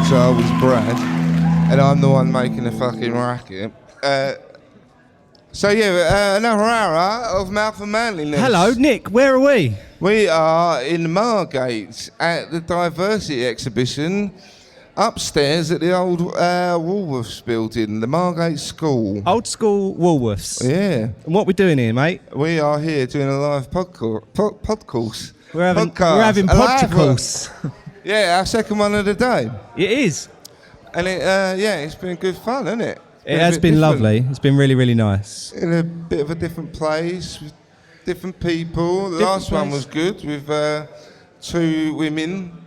guitar was Brad, and I'm the one making the fucking racket. Another hour of Mouth and Manliness. Hello, Nick, where are we? We are in Margate at the Diversity Exhibition upstairs at the old Woolworths building, the Margate School. Old school Woolworths. Yeah. And what we're doing here, mate? We are here doing a live podcast. We're having podcasts. Yeah, our second one of the day. It is. And it's been good fun, hasn't it? It has been lovely. It's been really, really nice. In a bit of a different place, with different people. The last one was good with 2 women.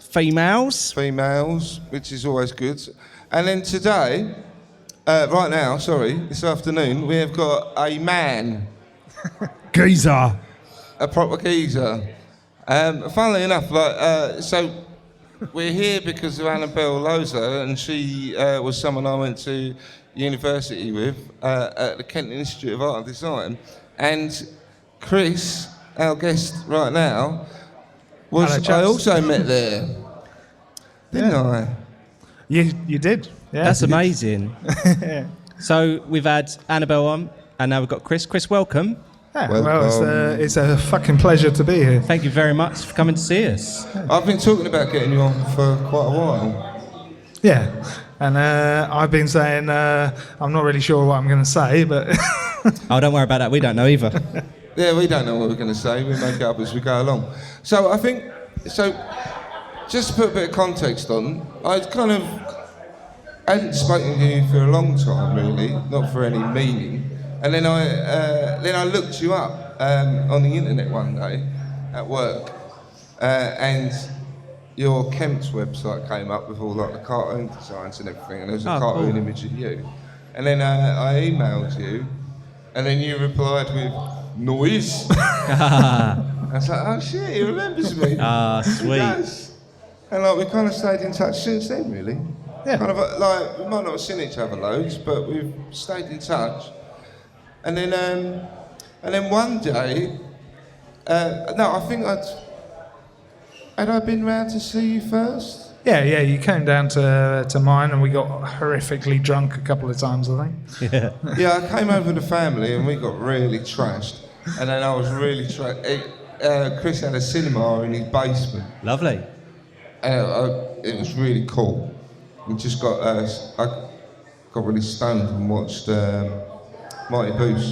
Females, which is always good. And then today, this afternoon, we have got a man. Geezer. A proper geezer. Funnily enough, we're here because of Annabelle Loza, and she was someone I went to university with at the Kent Institute of Art and Design. And Chris, our guest right now, I also met there. Didn't I? You did. Yeah. That's amazing. Yeah. So we've had Annabelle on, and now we've got Chris. Chris, welcome. Yeah, well, it's a fucking pleasure to be here. Thank you very much for coming to see us. I've been talking about getting you on for quite a while. Yeah, and I've been saying I'm not really sure what I'm going to say, but... Oh, don't worry about that. We don't know either. Yeah, we don't know what we're going to say. We make it up as we go along. So I think... Just to put a bit of context on, I hadn't spoken to you for a long time, really, not for any meaning. And then I looked you up on the internet one day at work, and your Kempt website came up with all the cartoon designs and everything, and there was a cartoon image of you. And then I emailed you, and then you replied with noise. I was like, oh shit, he remembers me. Ah, sweet. He does. And we've kind of stayed in touch since then, really. Yeah. We might not have seen each other loads, but we've stayed in touch. And then one day, I think had I been round to see you first? Yeah, you came down to mine and we got horrifically drunk a couple of times, I think. Yeah, I came over with the family and we got really trashed. And then I was really trashed. Chris had a cinema in his basement. Lovely. It was really cool. We just I got really stoned and watched Mighty Boots.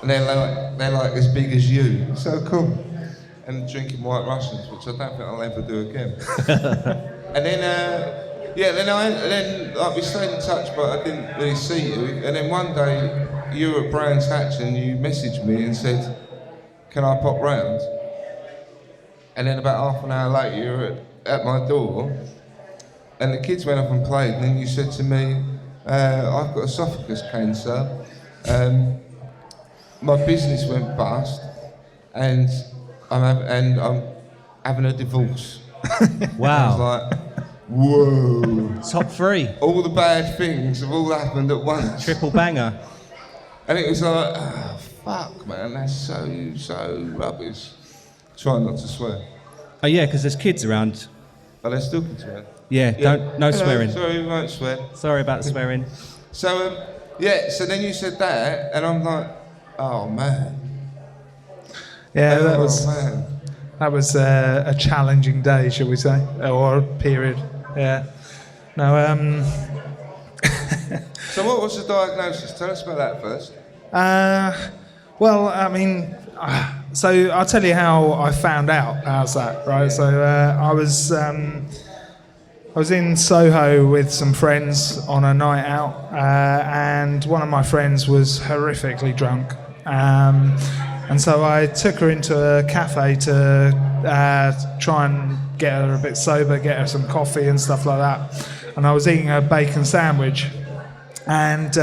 And they're like as big as you. So cool. And drinking White Russians, which I don't think I'll ever do again. And then we stayed in touch, but I didn't really see you. And then one day you were at Brands Hatch and you messaged me and said, "Can I pop round?" And then about half an hour later you were at my door, and the kids went up and played, and then you said to me, I've got esophagus cancer, my business went bust, and I'm having a divorce. Wow. I was like, whoa. Top 3. All the bad things have all happened at once. Triple banger. And it was like, oh, fuck, man, that's so rubbish. Try not to swear. Oh yeah, because there's kids around. Oh, there's still kids around? Yeah, no swearing. Sorry, we won't swear. Sorry about swearing. So, so then you said that, and I'm like, oh man. Yeah, that was a challenging day, shall we say, or a period. Yeah. No. So what was the diagnosis? Tell us about that first. Well, I mean, so I'll tell you how I found out. How's that, right? Yeah. So I was in Soho with some friends on a night out, and one of my friends was horrifically drunk. And so I took her into a cafe to try and get her a bit sober, get her some coffee and stuff like that. And I was eating a bacon sandwich, and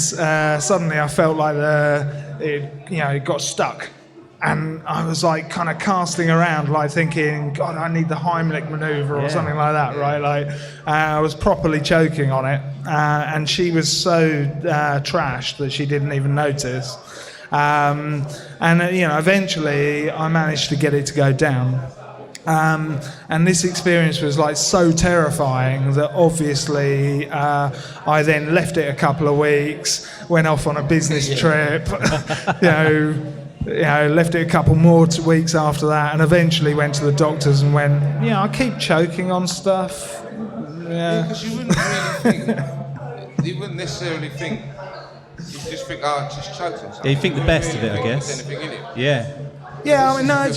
suddenly I felt like it got stuck. And I was like kind of casting around, like thinking, God, I need the Heimlich maneuver or something like that, right? Like I was properly choking on it, and she was so trashed that she didn't even notice. Eventually I managed to get it to go down. And this experience was like so terrifying that obviously I then left it a couple of weeks, went off on a business trip, left it a couple more weeks after that, and eventually went to the doctors and went, I keep choking on stuff. Yeah, because you wouldn't really think, you wouldn't necessarily think, you just think, I just choked on something. Yeah, you think the best of it, I guess. There's anything in it. Yeah. Yeah, I mean, no,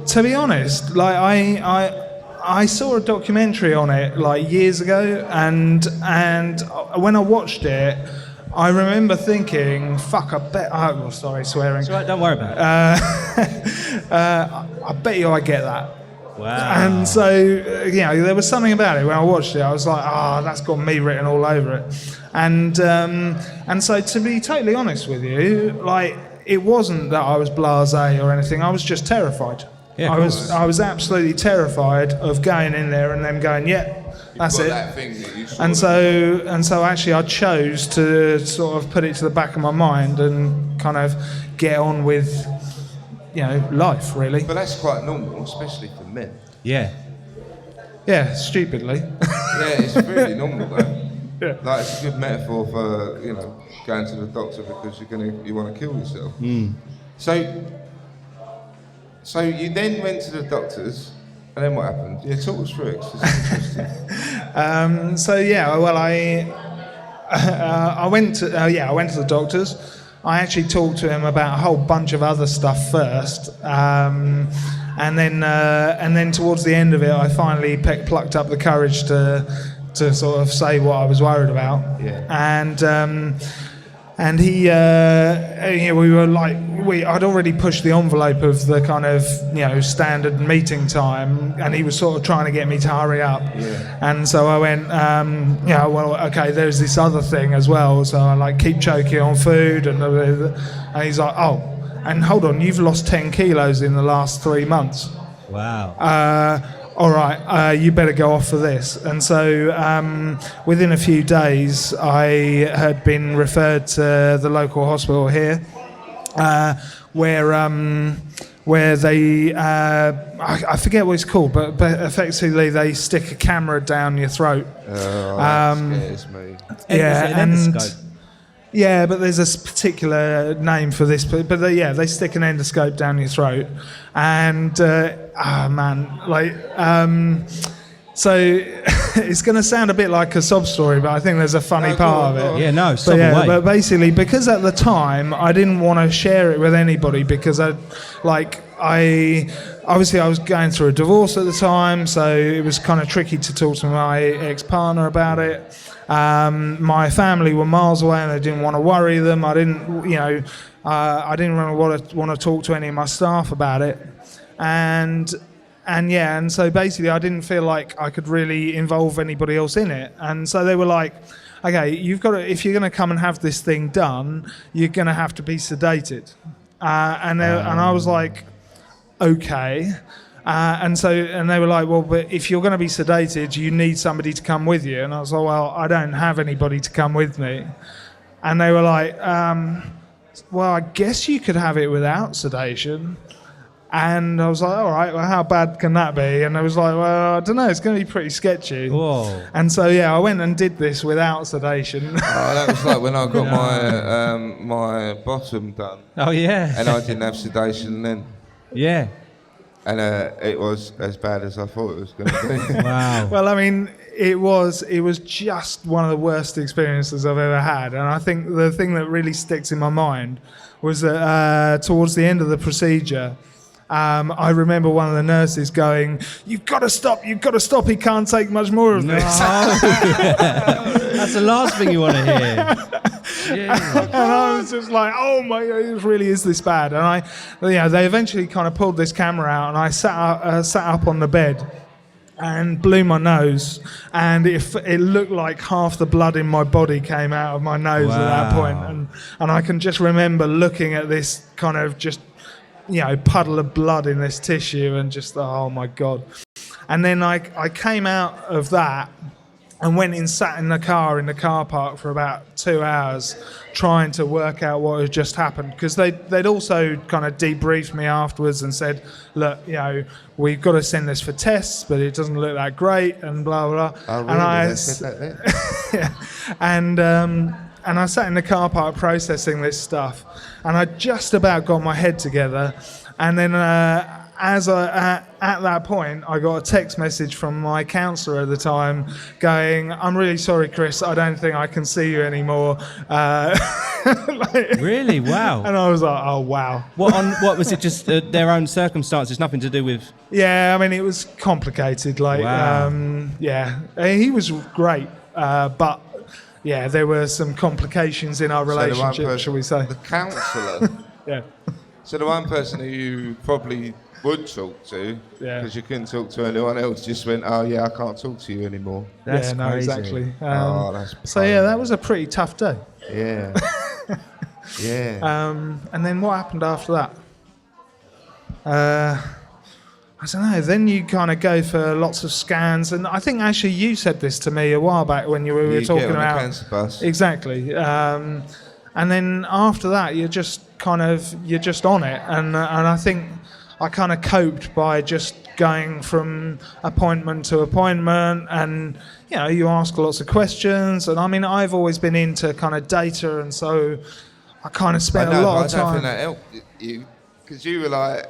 to be honest, like I saw a documentary on it like years ago, and when I watched it, I remember thinking, "Fuck, I bet." Oh, sorry, swearing. It's all right, don't worry about it. I bet you I get that. Wow. And so, there was something about it when I watched it. I was like, that's got me written all over it. And so, to be totally honest with you, like, it wasn't that I was blasé or anything. I was just terrified. Yeah, I was absolutely terrified of going in there and them going, that's it. That thing that you saw and so actually I chose to sort of put it to the back of my mind and kind of get on with, life, really. But that's quite normal, especially for men. Yeah. Yeah, stupidly. Yeah, it's really normal though. Yeah. Like, it's a good metaphor for, going to the doctor because you want to kill yourself. Mm. So you then went to the doctors, and then what happened? Yeah, talk us through it, 'cause it's interesting. I went to the doctors. I actually talked to him about a whole bunch of other stuff first, and then towards the end of it, I finally plucked up the courage to sort of say what I was worried about. Yeah. And he, we were like, I'd already pushed the envelope of the kind of, standard meeting time, and he was sort of trying to get me to hurry up. Yeah. And so I went, okay, there's this other thing as well. So I keep choking on food, and he's like, and hold on, you've lost 10 kilos in the last 3 months. Wow. All right, you better go off for this. And so within a few days, I had been referred to the local hospital here, where they, I forget what it's called, but effectively they stick a camera down your throat. That scares me. Yeah, but there's a particular name for this. But they stick an endoscope down your throat, and so it's going to sound a bit like a sob story, but I think there's a funny part of it. Yeah, no, sob away. But basically, because at the time I didn't want to share it with anybody because I was going through a divorce at the time, so it was kind of tricky to talk to my ex-partner about it. My family were miles away and I didn't want to worry them. I didn't really want to talk to any of my staff about it. And so basically I didn't feel like I could really involve anybody else in it. And so they were like, okay, if you're going to come and have this thing done, you're going to have to be sedated. And I was like, okay. And they were like, well, but if you're going to be sedated, you need somebody to come with you. And I was like, well, I don't have anybody to come with me. And they were like, well, I guess you could have it without sedation. And I was like, all right, well, how bad can that be? And I was like, well, I don't know, it's going to be pretty sketchy. Whoa. And so, I went and did this without sedation. That was like when I got my bottom done. Oh, yeah. And I didn't have sedation then. Yeah. And it was as bad as I thought it was going to be. Wow. Well, I mean, it was just one of the worst experiences I've ever had. And I think the thing that really sticks in my mind was that towards the end of the procedure, I remember one of the nurses going, you've got to stop, he can't take much more of this. That's the last thing you want to hear. Yeah. And I was just like, oh my God, it really is this bad. And they eventually kind of pulled this camera out, and I sat up on the bed and blew my nose, and it looked like half the blood in my body came out of my nose at that point. And I can just remember looking at this kind of just, puddle of blood in this tissue and just, oh my God. And then I came out of that, and went and sat in the car park for about 2 hours trying to work out what had just happened, because they'd also kind of debriefed me afterwards and said, look, we've got to send this for tests, but it doesn't look that great, and blah blah. Oh, really? And I They said that then? yeah. And I sat in the car park processing this stuff, and I just about got my head together, and then at that point, I got a text message from my counsellor at the time going, I'm really sorry, Chris, I don't think I can see you anymore. Really? Wow. And I was like, oh, wow. What was it, just their own circumstances, nothing to do with... Yeah, I mean, it was complicated. Wow. Yeah, he was great, but... Yeah, there were some complications in our relationship, shall we say. The counsellor? Yeah. So the one person who you probably would talk to, because you couldn't talk to anyone else, just went, oh yeah, I can't talk to you anymore. That's no, crazy. exactly. That's so yeah, that was a pretty tough day. Yeah. Yeah. And then what happened after that? I don't know. Then you kind of go for lots of scans, and I think actually you said this to me a while back when we were talking about the cancer bus. Exactly. And then after that, you're just on it, and I think I kind of coped by just going from appointment to appointment, and you ask lots of questions, and I mean I've always been into kind of data, and so I kind of spent a lot of time. I don't think that helped you, because you were like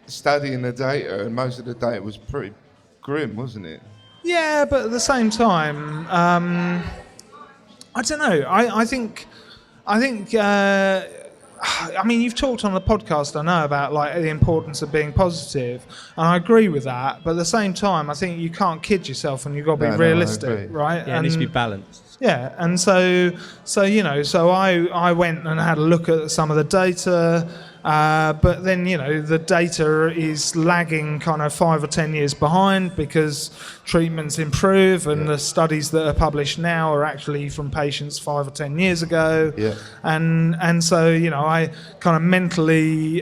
studying the data, and most of the data was pretty grim, wasn't it? Yeah, but at the same time, I don't know. I think. I mean, you've talked on the podcast, I know, about like the importance of being positive, and I agree with that. But at the same time, I think you can't kid yourself, and you've got to be realistic, right? Yeah, it needs to be balanced. Yeah, and so I went and had a look at some of the data. But then, the data is lagging kind of 5 or 10 years behind because treatments improve, and the studies that are published now are actually from patients 5 or 10 years ago. Yeah. And so, I kind of mentally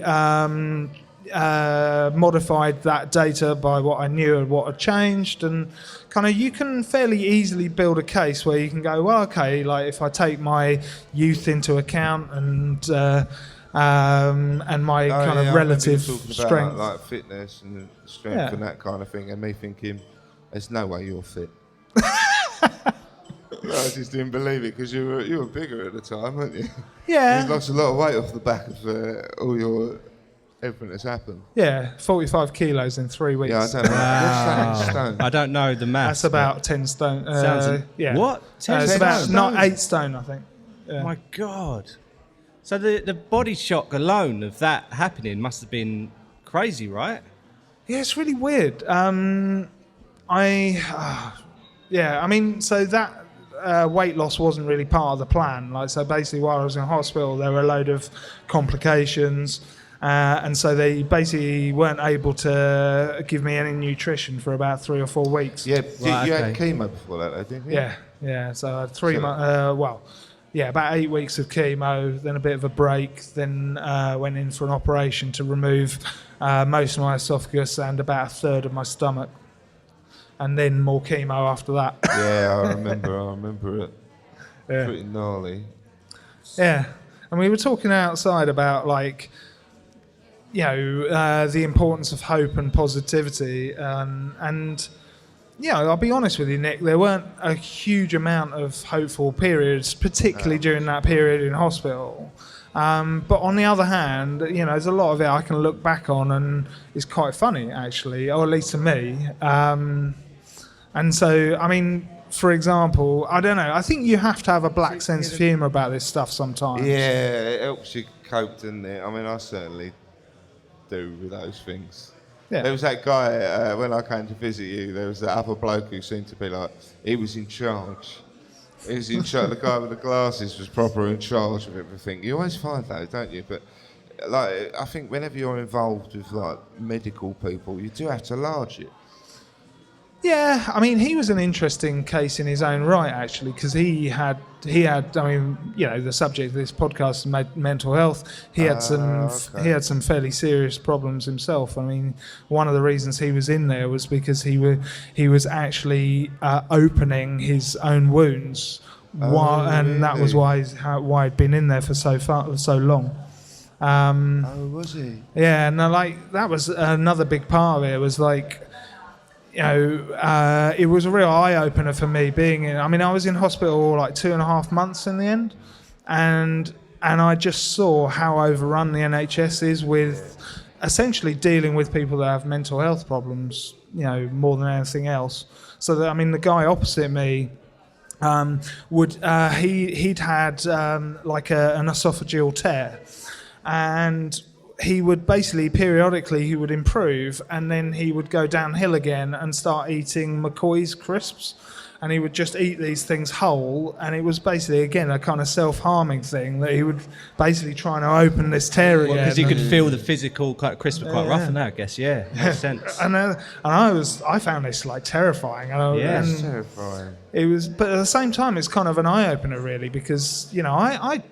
modified that data by what I knew and what had changed, and kind of you can fairly easily build a case where you can go, well, okay, like if I take my youth into account and my kind of relative strength, like fitness and strength and that kind of thing, and me thinking, there's no way you're fit. I just didn't believe it, because you were bigger at the time, weren't you? Yeah. You lost a lot of weight off the back of everything that's happened. Yeah, 45 kilos in 3 weeks. Yeah, I don't know. What's that in stone? I don't know the maths. That's about 10 stone. Yeah. What? 10 it's about stone? not 8 stone, I think. Yeah. My God. So the body shock alone of that happening must have been crazy, right? Yeah, it's really weird. I mean, so that weight loss wasn't really part of the plan. Like, so basically, while I was in hospital, there were a load of complications, and so they basically weren't able to give me any nutrition for about 3 or 4 weeks. Yeah, you had chemo before that, didn't you? Yeah. So I had 3 months. About 8 weeks of chemo, then a bit of a break, then went in for an operation to remove most of my esophagus and about a third of my stomach, and then more chemo after that. Yeah, I remember it. Yeah. Pretty gnarly. Yeah, and we were talking outside about the importance of hope and positivity, and I'll be honest with you, Nick, there weren't a huge amount of hopeful periods, particularly during that period in hospital. But on the other hand, there's a lot of it I can look back on and it's quite funny, actually, or at least to me. And so, I mean, for example, I don't know, I think you have to have a black sense of humour about this stuff sometimes. Yeah, it helps you cope, doesn't it? I mean, I certainly do with those things. Yeah. There was that guy, when I came to visit you, there was that other bloke who seemed to be like, he was in charge. The guy with the glasses was proper in charge of everything. You always find that, don't you? But I think whenever you're involved with medical people, you do have to large it. Yeah, I mean, he was an interesting case in his own right, actually, because he had. I mean, you know, the subject of this podcast is mental health. He had some fairly serious problems himself. I mean, one of the reasons he was in there was because he was actually opening his own wounds, and that was why he'd been in there for so long. Was he? Yeah, no, like that was another big part of it. It was like, you know, it was a real eye-opener for me being in. I mean, I was in hospital like 2.5 months in the end, and I just saw how overrun the NHS is with essentially dealing with people that have mental health problems, you know, more than anything else. So that, I mean, the guy opposite me he'd had like an esophageal tear, and he would basically periodically he would improve, and then he would go downhill again and start eating McCoy's crisps, and he would just eat these things whole, and it was basically again a kind of self-harming thing that he would basically trying to open this tear again. Because you could feel the physical kind of crisp, quite rough in that, I guess. Yeah, makes sense. And I found this like terrifying. It's terrifying. It was, but at the same time, it's kind of an eye-opener, really, because you know I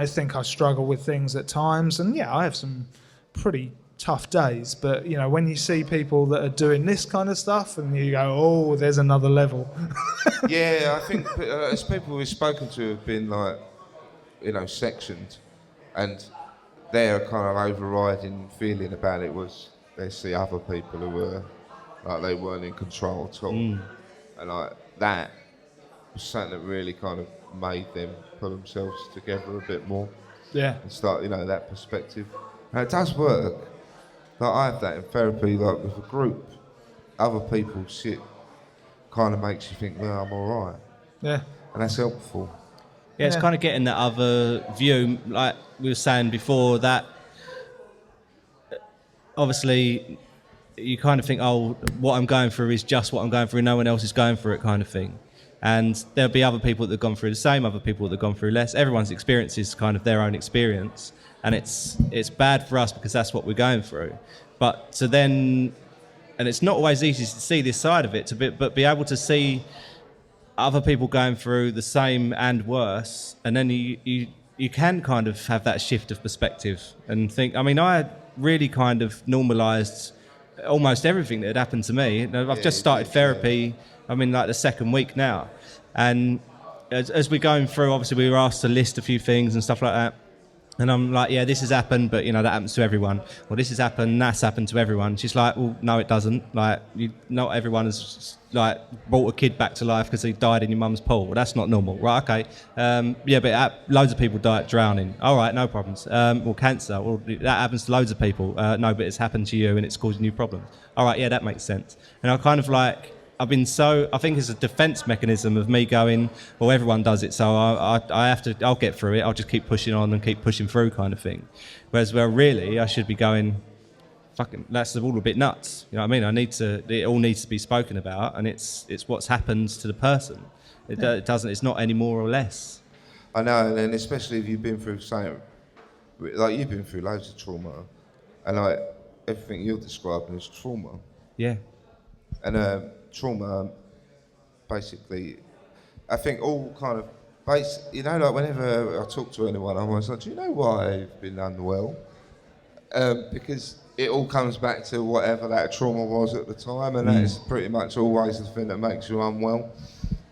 think I struggle with things at times, and I have some pretty tough days. But you know, when you see people that are doing this kind of stuff, and you go, "Oh, there's another level." Yeah, I think as people we've spoken to have been like, you know, sectioned, and their kind of overriding feeling about it was they see other people who were like they weren't in control at all, and like that was something that really kind of made them put themselves together a bit more. Yeah. And start, you know, that perspective. And it does work. Like I have that in therapy, like with a group. Other people's shit kind of makes you think, well, I'm all right. Yeah. And that's helpful. Yeah, it's kind of getting that other view, like we were saying before, that obviously you kind of think, oh, what I'm going through is just what I'm going through, no one else is going through it, kind of thing. And there'll be other people that have gone through the same, other people that have gone through less. Everyone's experience is kind of their own experience, and it's bad for us because that's what we're going through. But to then, and it's not always easy to see this side of it, but be able to see other people going through the same and worse, and then you can kind of have that shift of perspective and think. I mean, I really kind of normalised almost everything that had happened to me. I've just started therapy. I'm in like the second week now, and as we're going through, obviously we were asked to list a few things and stuff like that, and I'm like, yeah, this has happened, but you know that happens to everyone. Well, this has happened, that's happened to everyone. She's like, well, no, it doesn't. Like, not everyone has like brought a kid back to life because he died in your mum's pool. Well, that's not normal, right? Okay, yeah, but loads of people die at drowning. All right, no problems. Well, cancer, well, that happens to loads of people. No, but it's happened to you and it's causing you problems. All right, yeah, that makes sense. And I kind of like. I think it's a defence mechanism of me going, well, everyone does it, so I have to, I'll get through it, I'll just keep pushing on and keep pushing through kind of thing. Whereas, well, really, I should be going, fucking, that's all a bit nuts. You know what I mean? It all needs to be spoken about, and it's what's happened to the person. It doesn't, it's not any more or less. I know, and especially if you've been through something, like you've been through loads of trauma, and like everything you're describing is trauma. Yeah. And trauma, basically, I think all kind of you know, like whenever I talk to anyone, I'm always like, do you know why I've been unwell? Because it all comes back to whatever that trauma was at the time, and that is pretty much always the thing that makes you unwell.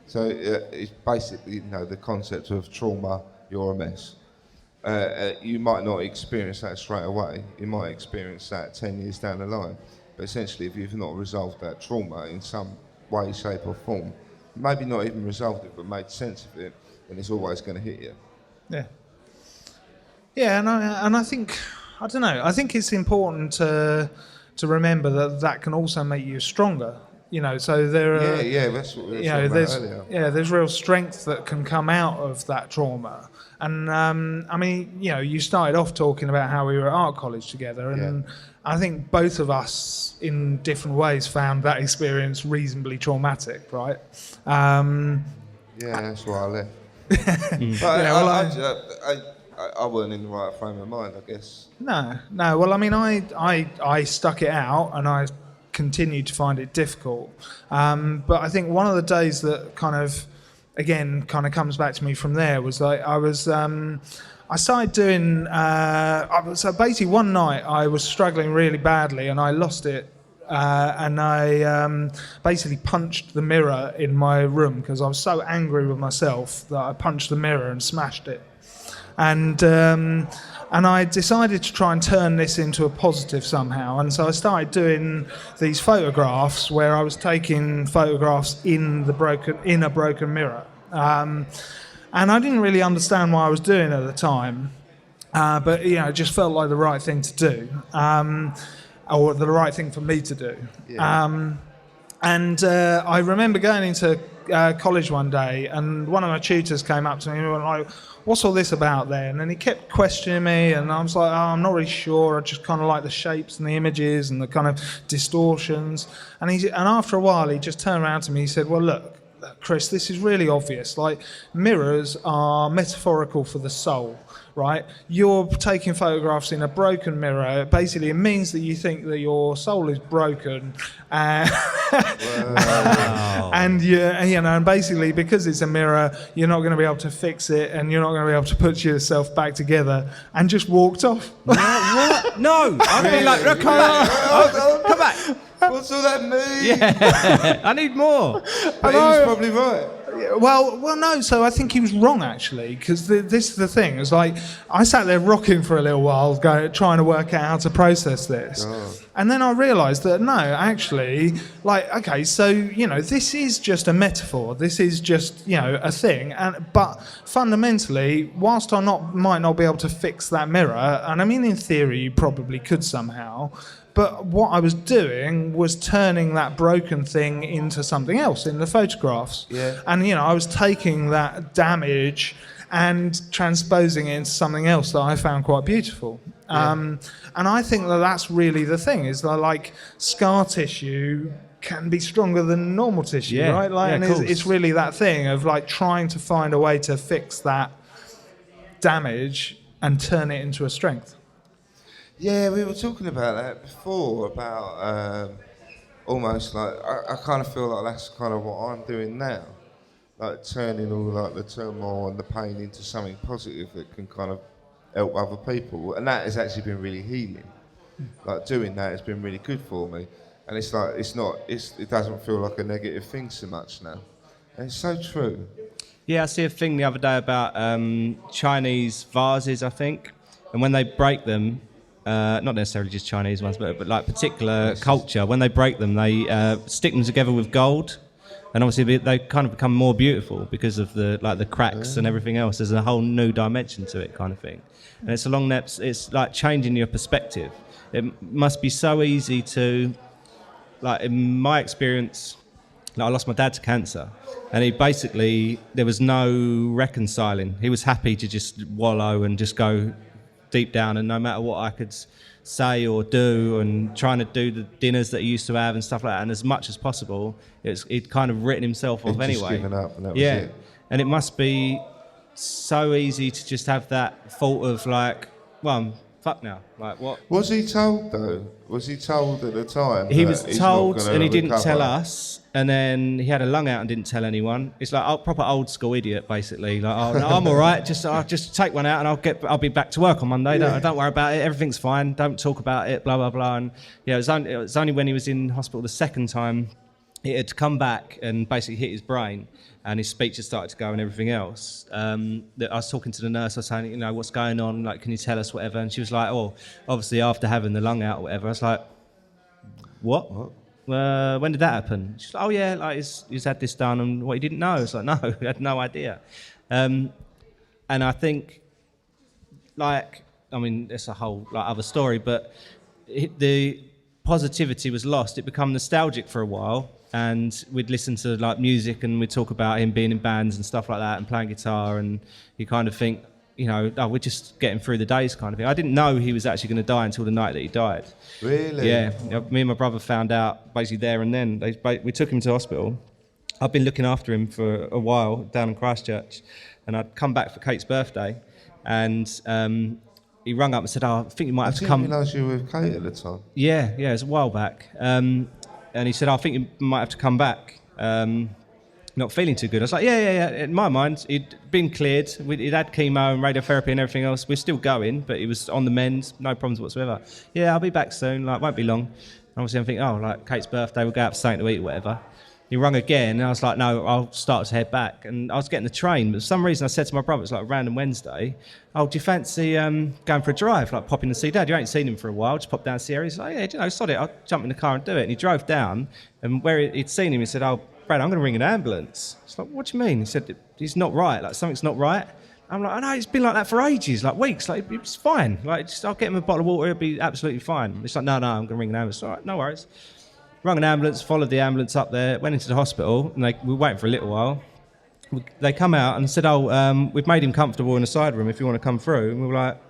So it's basically, you know, the concept of trauma, you're a mess. You might not experience that straight away. You might experience that 10 years down the line. But essentially, if you've not resolved that trauma in some way, shape or form, maybe not even resolved it, but made sense of it, then it's always going to hit you. Yeah. Yeah, and I think, I don't know, I think it's important to remember that can also make you stronger. You know, so there are... Yeah, that's what we were talking about earlier. Yeah, there's real strength that can come out of that trauma. And, I mean, you know, you started off talking about how we were at art college together, and I think both of us, in different ways, found that experience reasonably traumatic, right? Yeah, that's why I left. But yeah, I wasn't in the right frame of mind, I guess. No. Well, I mean, I stuck it out, and I continued to find it difficult. But I think one of the days that kind of comes back to me from there was like I started doing. So basically, one night I was struggling really badly, and I lost it. And I basically punched the mirror in my room because I was so angry with myself that I punched the mirror and smashed it. And I decided to try and turn this into a positive somehow. And so I started doing these photographs where I was taking photographs in a broken mirror. And I didn't really understand what I was doing at the time, but it just felt like the right thing to do. Or the right thing for me to do. Yeah. I remember going into college one day, and one of my tutors came up to me and went like, "What's all this about then?" And he kept questioning me, and I was like, "Oh, I'm not really sure. I just kind of like the shapes and the images and the kind of distortions." And after a while, he just turned around to me. He said, "Well, look, Chris, this is really obvious. Like, mirrors are metaphorical for the soul. Right, you're taking photographs in a broken mirror. Basically, it means that you think that your soul is broken, wow. And basically because it's a mirror, you're not going to be able to fix it, and you're not going to be able to put yourself back together." And just walked off. No, what? No, I'd be like, "Come back. What's all that mean?" Yeah, I need more. But he was probably right. Well, no. So I think he was wrong actually, because this is the thing. It's like I sat there rocking for a little while, trying to work out how to process this, and then I realised that no, actually, okay, so this is just a metaphor. This is just a thing, but fundamentally, whilst I might not be able to fix that mirror, and I mean in theory you probably could somehow. But what I was doing was turning that broken thing into something else in the photographs. Yeah. And, I was taking that damage and transposing it into something else that I found quite beautiful. Yeah. And I think that that's really the thing, is that, like, scar tissue can be stronger than normal tissue, right? And it's really that thing of, like, trying to find a way to fix that damage and turn it into a strength. Yeah, we were talking about that before, about almost like, I kind of feel like that's kind of what I'm doing now, like turning all like the turmoil and the pain into something positive that can kind of help other people, and that has actually been really healing. Like doing that has been really good for me, and it's like it doesn't feel like a negative thing so much now, and it's so true. Yeah, I see a thing the other day about Chinese vases, I think, and when they break them. Not necessarily just Chinese ones, but like particular culture, when they break them, they stick them together with gold, and obviously they kind of become more beautiful because of the cracks and everything else. There's a whole new dimension to it, kind of thing, and it's along that. It's like changing your perspective. It must be so easy to, like in my experience, I lost my dad to cancer, and there was no reconciling. He was happy to just wallow and just go deep down, and no matter what I could say or do, and trying to do the dinners that he used to have and stuff like that, and as much as possible, he'd kind of written himself off anyway. Just given up, and that was it. And it must be so easy to just have that thought of like, well, I'm fucked now. Like, what? Was he told though? Was he told at the time? He was told, and he didn't tell us. And then he had a lung out and didn't tell anyone. It's like a proper old school idiot, basically. Like, oh no, I'm all right. I'll just take one out, and I'll be back to work on Monday. Don't worry about it. Everything's fine. Don't talk about it. Blah blah blah. And it was only when he was in hospital the second time, it had come back and basically hit his brain, and his speech had started to go and everything else. That I was talking to the nurse. I was saying, what's going on? Like, can you tell us whatever? And she was like, oh, obviously after having the lung out or whatever. I was like, what? When did that happen? She's like, oh yeah, like he's had this done, and what, he didn't know? It's like, no, he had no idea. And I think, it's a whole other story, but the positivity was lost. It became nostalgic for a while, and we'd listen to music, and we'd talk about him being in bands and stuff like that, and playing guitar, and you kind of think, we're just getting through the days kind of thing. I didn't know he was actually going to die until the night that he died. Really? Yeah. Me and my brother found out basically there and then. We took him to hospital. I've been looking after him for a while down in Christchurch, and I'd come back for Kate's birthday, and he rung up and said, I think you might have to come. I didn't realise you were with Kate at the time. Yeah, it was a while back. and he said, I think you might have to come back. Not feeling too good. I was like, yeah. In my mind, he'd been cleared. He'd had chemo and radiotherapy and everything else. We're still going, but he was on the mend, no problems whatsoever. Yeah, I'll be back soon. Like, won't be long. And obviously, I'm thinking, oh, like Kate's birthday, we'll go out for something to eat or whatever. He rung again, and I was like, no, I'll start to head back. And I was getting the train, but for some reason I said to my brother, it's like a random Wednesday, oh, do you fancy going for a drive, like popping to see Dad? You ain't seen him for a while, just pop down and see her. He's like, yeah, you know, sod it, I'll jump in the car and do it. And he drove down, and where he'd seen him, he said, oh, Brad, I'm going to ring an ambulance. It's like, what do you mean? He said, he's not right, like something's not right. I'm like, I know, it's been like that for ages, like weeks, like it's fine. Like, just, I'll get him a bottle of water, it'll be absolutely fine. It's like, no, I'm going to ring an ambulance. All right, no worries. Rung an ambulance, followed the ambulance up there, went into the hospital, and we were waiting for a little while. They come out and said, oh, we've made him comfortable in the side room if you want to come through. And we were like,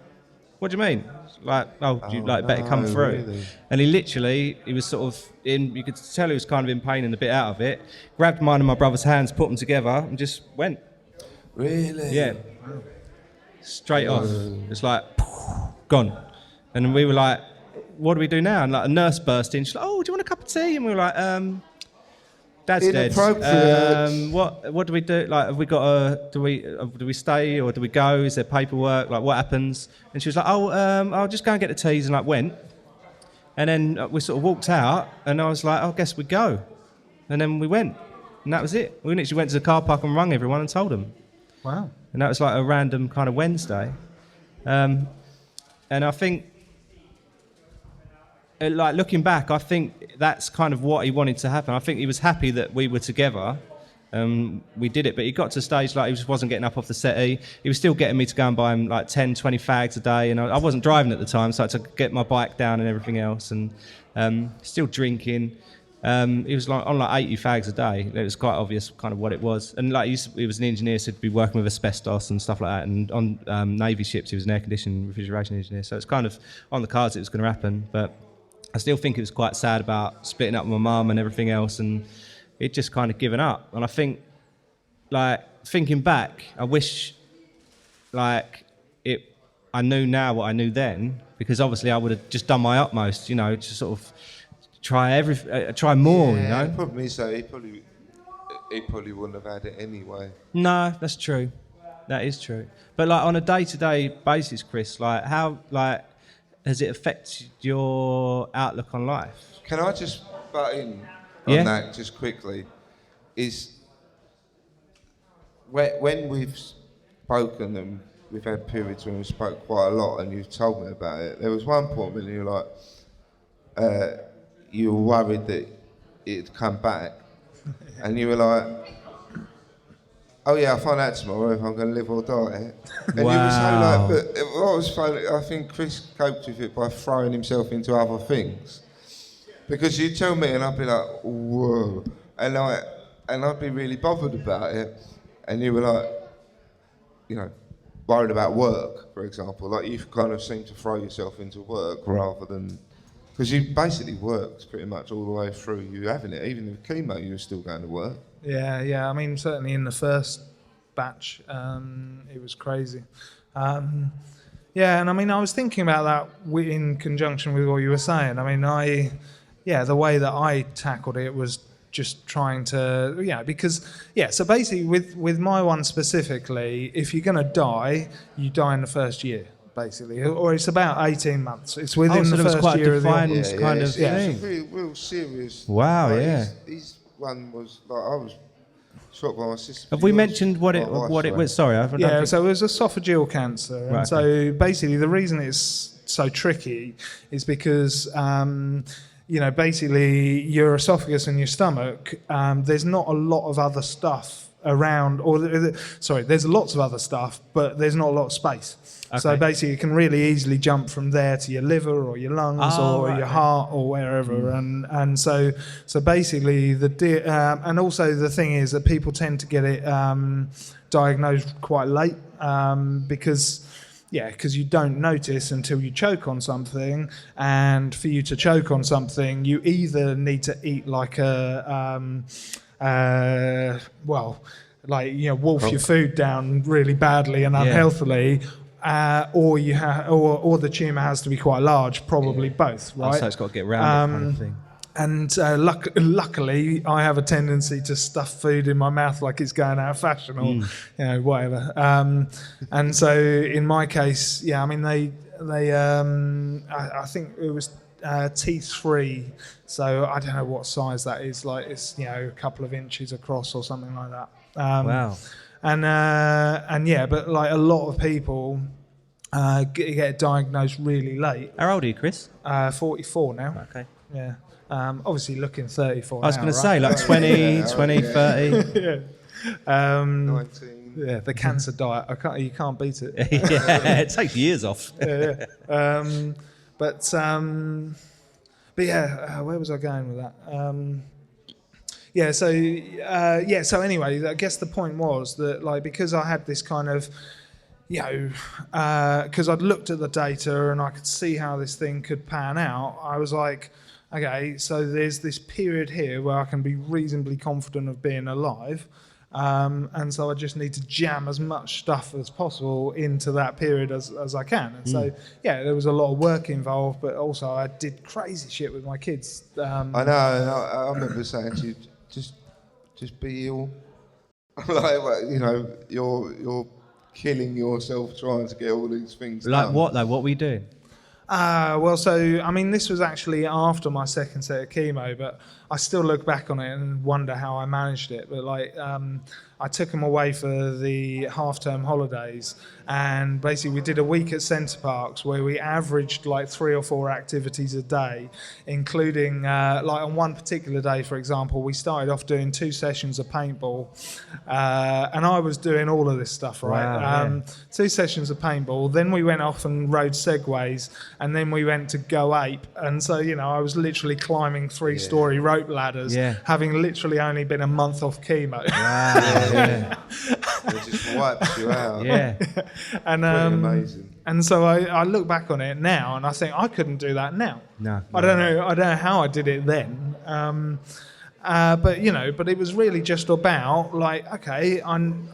what do you mean? Like, you better come through. Really? And he was sort of you could tell he was kind of in pain and a bit out of it, grabbed mine and my brother's hands, put them together, and just went. Really? Yeah. Straight off. It's like, gone. And we were like, what do we do now? And like a nurse burst in. She's like, oh, do you want a cup of tea? And we were like, Dad's dead. What do we do? Like, have we got do we stay or do we go? Is there paperwork? Like, what happens? And she was like, I'll just go and get the teas, and like went. And then we sort of walked out, and I was like, I guess we go. And then we went, and that was it. We literally went to the car park and rung everyone and told them. Wow. And that was like a random kind of Wednesday. And I think, like looking back, I think that's kind of what he wanted to happen. I think he was happy that we were together. We did it, but he got to a stage like he just wasn't getting up off the settee. He was still getting me to go and buy him like 10, 20 fags a day, and I wasn't driving at the time, so I had to get my bike down and everything else, and still drinking. He was like on like 80 fags a day. It was quite obvious kind of what it was. And like he was an engineer, so he'd be working with asbestos and stuff like that. And on Navy ships, he was an air conditioning refrigeration engineer. So it's kind of on the cards it was going to happen, but I still think it was quite sad about splitting up with my mum and everything else, and it just kind of given up. And I think, like, thinking back, I wish, like, I knew now what I knew then, because obviously I would have just done my utmost, you know, to sort of try more, you know. The problem is though, he probably wouldn't have had it anyway. No, that's true. That is true. But like on a day-to-day basis, Chris, like how has it affected your outlook on life? Can I just butt in on that just quickly? Is when we've spoken and we've had periods when we spoke quite a lot and you've told me about it, there was one point when you were like, you were worried that it'd come back and you were like, oh yeah, I'll find out tomorrow if I'm going to live or die. And you were so like, but what was funny, I think Chris coped with it by throwing himself into other things. Because you'd tell me and I'd be like, whoa. And I'd be really bothered about it. And you were like, you know, worried about work, for example. Like you kind of seem to throw yourself into work rather than, because you basically worked pretty much all the way through you having it. Even with chemo, you were still going to work. Yeah. I mean, certainly in the first batch, it was crazy. And I mean, I was thinking about that in conjunction with what you were saying. I mean, the way that I tackled it was just trying to, so basically with my one specifically, if you're going to die, you die in the first year, basically, or it's about 18 months. It's within the first year of the kind of thing. It's a real serious. Wow, His one was like, I was shocked by my sister. Have we mentioned what it was? Sorry, so it was esophageal cancer, and so basically the reason it's so tricky is because basically your esophagus and your stomach, there's not a lot of other stuff around, there's lots of other stuff, but there's not a lot of space. Okay. So basically, you can really easily jump from there to your liver or your lungs your heart or wherever, and so basically and also the thing is that people tend to get it diagnosed quite late because you don't notice until you choke on something, and for you to choke on something, you either need to eat like wolf your food down really badly and unhealthily. Or the tumour has to be quite large, probably both, right? So it's got to get round it kind of thing. And luckily, I have a tendency to stuff food in my mouth like it's going out of fashion or whatever. And so in my case, I mean I think it was T3, so I don't know what size that is. Like it's a couple of inches across or something like that. Wow. And but like a lot of people get diagnosed really late. How old are you, Chris? 44 now. Okay. Yeah. Obviously looking 34 I was now, going to right? say, like 20, 20, 30. Yeah. 19. Yeah, the cancer diet. You can't beat it. Yeah, it takes years off. Yeah. But yeah, where was I going with that? So anyway, I guess the point was that, like, because I had this kind of, because I'd looked at the data and I could see how this thing could pan out, I was like, okay, so there's this period here where I can be reasonably confident of being alive. And so I just need to jam as much stuff as possible into that period as I can. And so, there was a lot of work involved, but also I did crazy shit with my kids. I know. I remember saying to you, just be ill. Like, you're killing yourself trying to get all these things done. Like what though? What were you doing? This was actually after my second set of chemo, but I still look back on it and wonder how I managed it. But I took them away for the half-term holidays, and basically we did a week at Centre Parks where we averaged like 3 or 4 activities a day, including on one particular day, for example, we started off doing 2 sessions of paintball, and I was doing all of this stuff, right? Wow, 2 sessions of paintball, then we went off and rode segways, and then we went to Go Ape, and so I was literally climbing 3-story rope ladders, having literally only been a month off chemo. Wow. It just wipes you out. Yeah. And amazing. And so I look back on it now and I think I couldn't do that now. No. I don't know how I did it then. But it was really just about like, okay, I'm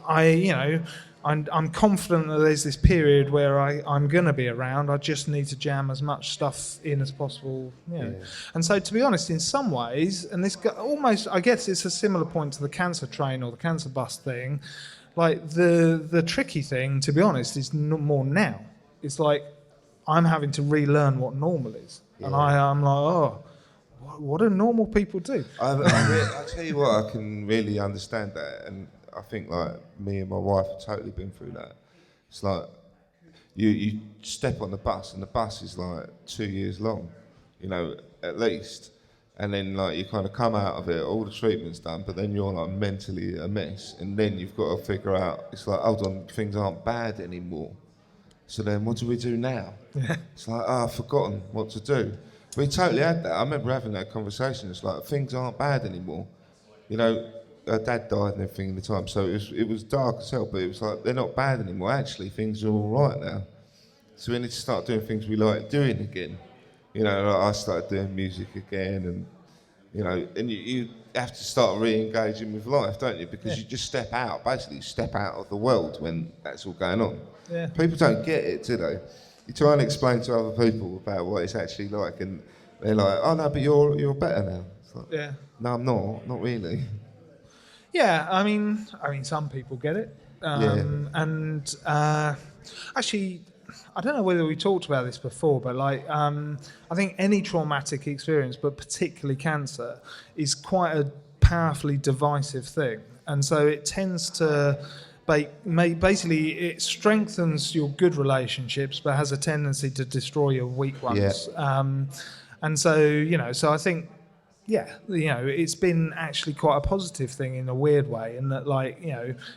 confident that there's this period where I'm going to be around. I just need to jam as much stuff in as possible. And so, to be honest, in some ways, and this almost, I guess it's a similar point to the cancer train or the cancer bus thing, like the tricky thing, to be honest, is more now. It's like I'm having to relearn what normal is. Yeah. And I'm like, oh, what do normal people do? I tell you what, I can really understand that. And I think like me and my wife have totally been through that. It's like you step on the bus and the bus is like 2 years long, at least. And then like you kind of come out of it, all the treatment's done, but then you're like mentally a mess. And then you've got to figure out, it's like, hold on, things aren't bad anymore. So then what do we do now? It's like, I've forgotten what to do. We totally had that. I remember having that conversation. It's like, things aren't bad anymore. Her dad died and everything at the time, so it was dark as hell, but it was like, they're not bad anymore. Actually, things are all right now. So we need to start doing things we like doing again. Like I started doing music again, and you have to start re-engaging with life, don't you? Because you just step out of the world when that's all going on. Yeah. People don't get it, do they? You try and explain to other people about what it's actually like, and they're like, oh no, but you're better now. It's like, no, I'm not really. Yeah, I mean, some people get it, and actually, I don't know whether we talked about this before, but I think any traumatic experience, but particularly cancer, is quite a powerfully divisive thing, and so it tends to basically it strengthens your good relationships, but has a tendency to destroy your weak ones. And so so I think. It's been actually quite a positive thing in a weird way, in that,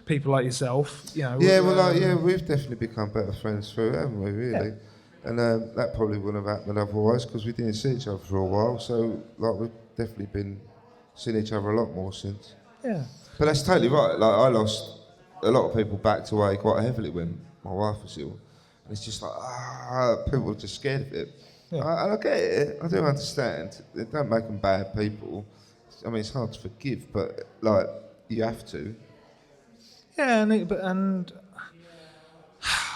people like yourself, we've definitely become better friends through it, haven't we, really? Yeah. And that probably wouldn't have happened otherwise, because we didn't see each other for a while, so, we've definitely been seeing each other a lot more since. Yeah. But that's totally right. I lost a lot of people backed away quite heavily when my wife was ill. And it's just like, people are just scared of it. Yeah. I get it. I do understand. It don't make them bad people. I mean, it's hard to forgive, but you have to. Yeah, and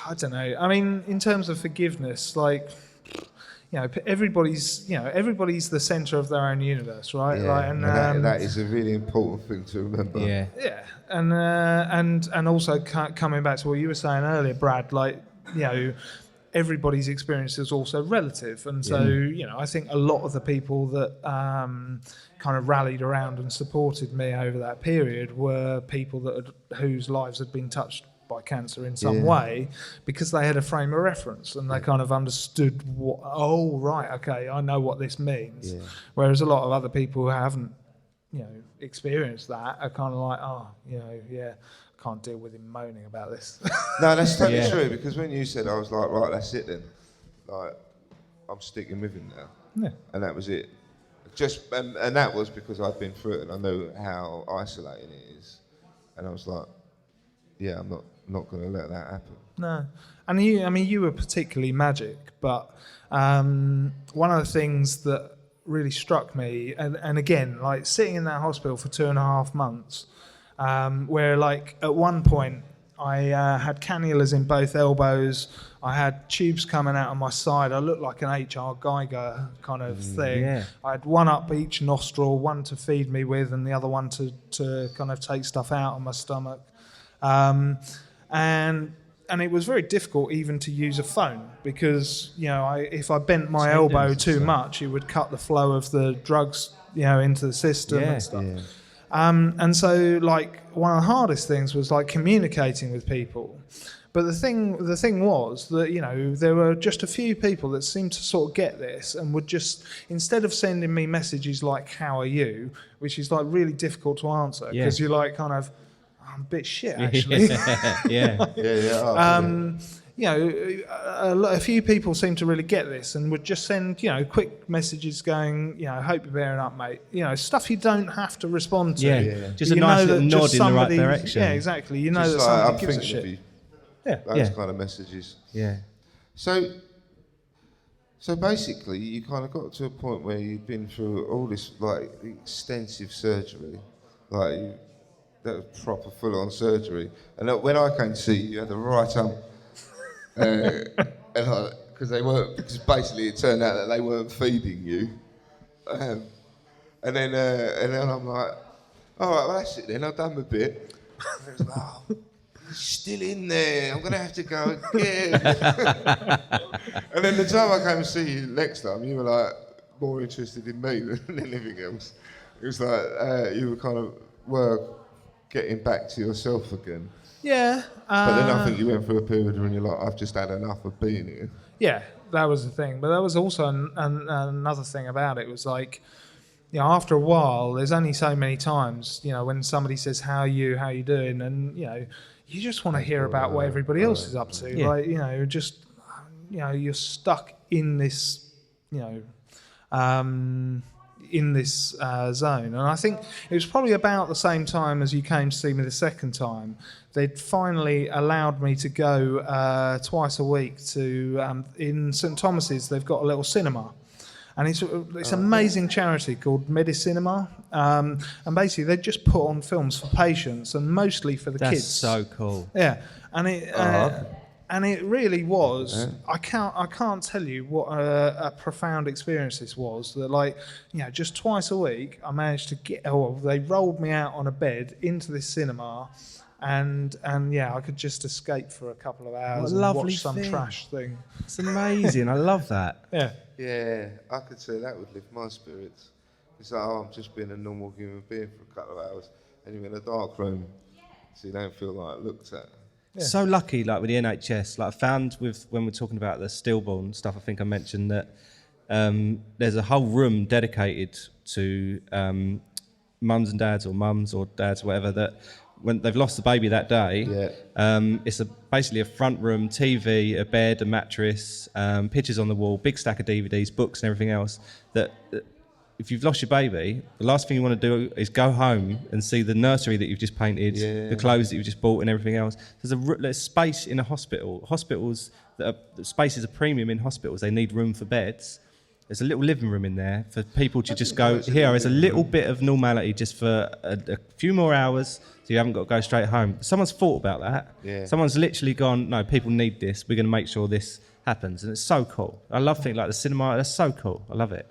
I don't know. I mean, in terms of forgiveness, everybody's the centre of their own universe, right? Yeah, Like, and that is a really important thing to remember. Yeah. Yeah, and also coming back to what you were saying earlier, Brad, like, everybody's experience is also relative, and so I think a lot of the people that kind of rallied around and supported me over that period were people whose lives had been touched by cancer in some way, because they had a frame of reference and they kind of understood I know what this means. Whereas a lot of other people who haven't experienced that are kind of like, I can't deal with him moaning about this. No, that's totally true, because when you said, I was like, right, that's it then. Like, I'm sticking with him now. Yeah. And that was it. And that was because I'd been through it and I know how isolating it is. And I was like, yeah, I'm not going to let that happen. No. And you were particularly magic, but one of the things that really struck me, and again, like sitting in that hospital for 2.5 months, where like at one point I had cannulas in both elbows, I had tubes coming out of my side, I looked like an H.R. Geiger kind of thing. Yeah. I had one up each nostril, one to feed me with and the other one to kind of take stuff out of my stomach. And it was very difficult even to use a phone, because if I bent my elbow too much, it would cut the flow of the drugs into the system and stuff. Yeah. And so like one of the hardest things was like communicating with people. But the thing was that there were just a few people that seemed to sort of get this and would just, instead of sending me messages like "How are you?" which is like really difficult to answer because you're like kind of, I'm a bit shit actually. A few people seem to really get this and would just send quick messages going, hope you're bearing up, mate. Stuff you don't have to respond to. Just a nice little nod in the right direction. Yeah, exactly. That like, somebody gives a shit. Those kind of messages. Yeah. So basically, you kind of got to a point where you'd been through all this like extensive surgery, like that was proper full-on surgery. And when I came to see you, you had the right arm. Because basically it turned out that they weren't feeding you, and then I'm like, all right, well that's it then, I've done my bit. And it was like, oh, it's still in there, I'm gonna have to go again. And then the time I came to see you next time, you were like more interested in me than anything else. It was like you were kind of getting back to yourself again. Yeah. But then I think you went through a period when you're like, I've just had enough of being here. Yeah, that was the thing. But there was also another thing about it. Was like, after a while, there's only so many times, when somebody says, how are you doing? And, you just want to hear about what everybody else is up to. Yeah. Like, you're stuck in this, in this zone. And I think it was probably about the same time as you came to see me the second time. They'd finally allowed me to go twice a week to, in St Thomas's, they've got a little cinema. And it's an amazing charity called MIDI Cinema. And basically they just put on films for patients and mostly for the kids. That's so cool. Yeah. And it really was. Yeah. I can't tell you what a profound experience this was. That just twice a week, I managed to get. They rolled me out on a bed into this cinema, and I could just escape for a couple of hours and watch some trash thing. It's amazing. I love that. Yeah. Yeah, I could say that would lift my spirits. It's like, I'm just being a normal human being for a couple of hours, and you're in a dark room, so you don't feel like looked at. Yeah. So lucky, like with the NHS. Like I found when we're talking about the stillborn stuff, I think I mentioned that there's a whole room dedicated to mums and dads, or mums or dads, or whatever, that when they've lost the baby that day, it's basically a front room, TV, a bed, a mattress, pictures on the wall, big stack of DVDs, books and everything else. That if you've lost your baby, the last thing you want to do is go home and see the nursery that you've just painted, the clothes that you've just bought and everything else. There's space in a hospital. The space is a premium in hospitals. They need room for beds. There's a little living room in there for people to just go, here is a little bit of normality just for a few more hours, so you haven't got to go straight home. Someone's thought about that. Yeah. Someone's literally gone, no, people need this. We're going to make sure this happens, and it's so cool. I love things like the cinema. That's so cool. I love it.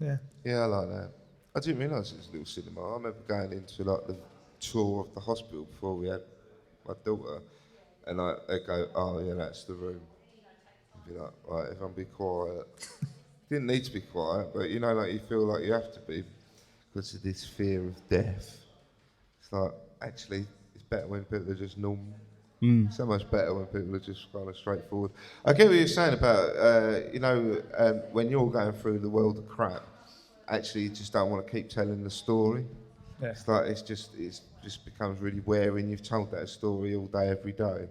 Yeah. Yeah, I like that. I didn't realise it was a little cinema. I remember going into like the tour of the hospital before we had my daughter, and they go, "Oh yeah, that's the room." I'd be like, "Right, everyone be quiet." Didn't need to be quiet, but you know, like you feel like you have to be because of this fear of death. It's like actually, it's better when people are just normal. So much better when people are just kind of straightforward. I get what you're saying about, when you're going through the world of crap, actually you just don't want to keep telling the story. Yeah. It's like it just becomes really wearing. You've told that story all day, every day,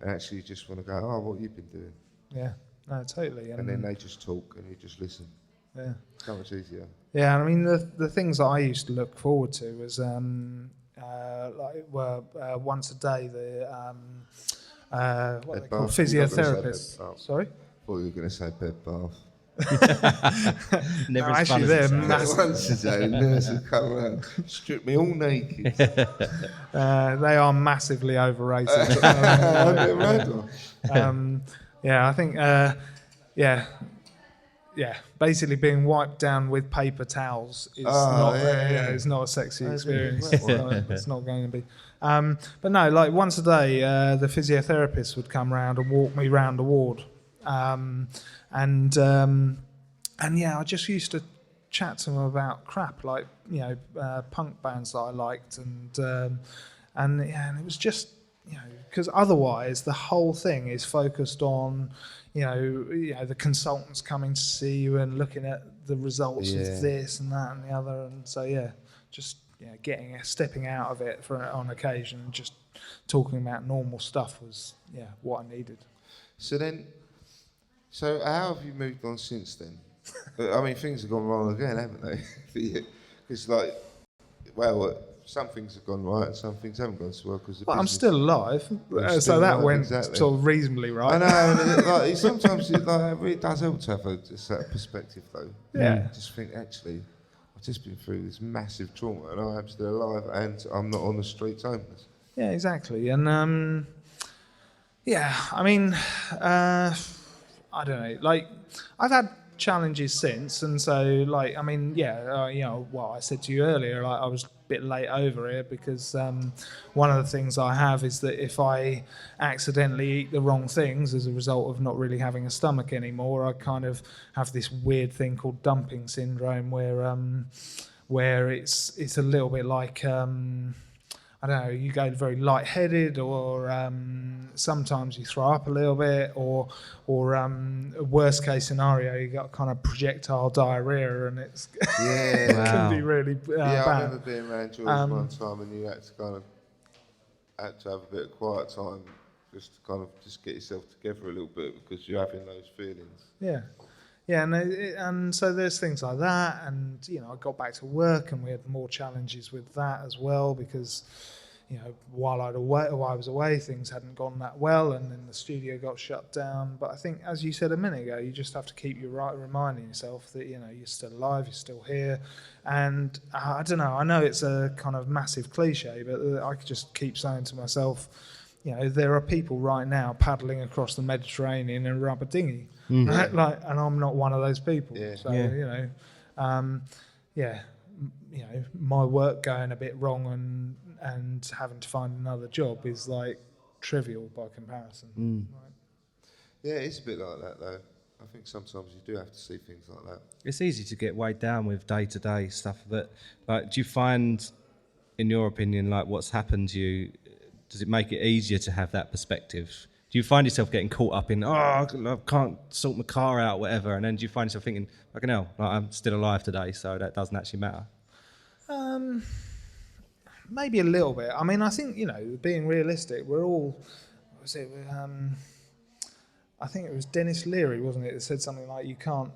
and actually you just want to go, oh, what have you been doing? Yeah. No, totally. And then they just talk and you just listen. Yeah. So much easier. Yeah, I mean the things that I used to look forward to was once a day what are they called? Physiotherapist. Sorry? I thought you were going to say bed bath. Never No, as fun actually, as they're it sounds. massive. Once a day, nurses come around, strip me all naked. They are massively overrated. I never heard of. Yeah, I think basically being wiped down with paper towels is it's not a sexy experience. It's not going to be. But no, like once a day, the physiotherapist would come round and walk me round the ward, and I just used to chat to him about crap, like punk bands that I liked, and it was just because otherwise the whole thing is focused on the consultants coming to see you and looking at the results of this and that and the other, and so just stepping out of it on occasion and just talking about normal stuff was what I needed. So how have you moved on since then? I mean, things have gone wrong again, haven't they? For you? Because some things have gone right and some things haven't gone so well. Well, I'm still alive, so that went sort of reasonably right. I know, sometimes it really does help to have a certain perspective, though. Yeah. Just think, actually, I've just been through this massive trauma and I am still alive and I'm not on the streets homeless. Yeah, exactly. And, I mean, I don't know, like, I've had challenges since, and so, like, I mean, I said to you earlier, like, I was a bit late over here because one of the things I have is that if I accidentally eat the wrong things as a result of not really having a stomach anymore, I kind of have this weird thing called dumping syndrome where it's a little bit like I don't know, you go very lightheaded, or sometimes you throw up a little bit, or worst case scenario, you got kind of projectile diarrhea, and it can be really bad. I remember being around George one time, and you had to have a bit of quiet time, just to just get yourself together a little bit because you're having those feelings. Yeah. Yeah, and so there's things like that, and I got back to work, and we had more challenges with that as well because, while I was away, things hadn't gone that well, and then the studio got shut down. But I think, as you said a minute ago, you just have to keep reminding yourself that you're still alive, you're still here, and I don't know. I know it's a kind of massive cliche, but I could just keep saying to myself, there are people right now paddling across the Mediterranean in a rubber dinghy. Right? Like, and I'm not one of those people. My work going a bit wrong and having to find another job is like trivial by comparison. Right? Yeah, it's a bit like that though. I think sometimes you do have to see things like that. It's easy to get weighed down with day-to-day stuff, but like, do you find, in your opinion, like what's happened to you, does it make it easier to have that perspective? Do you find yourself getting caught up in, I can't sort my car out, whatever, and then do you find yourself thinking, fucking hell, like, I'm still alive today, so that doesn't actually matter? Maybe a little bit. I mean, I think, being realistic, we're all, I think it was Dennis Leary, wasn't it, that said something like, you can't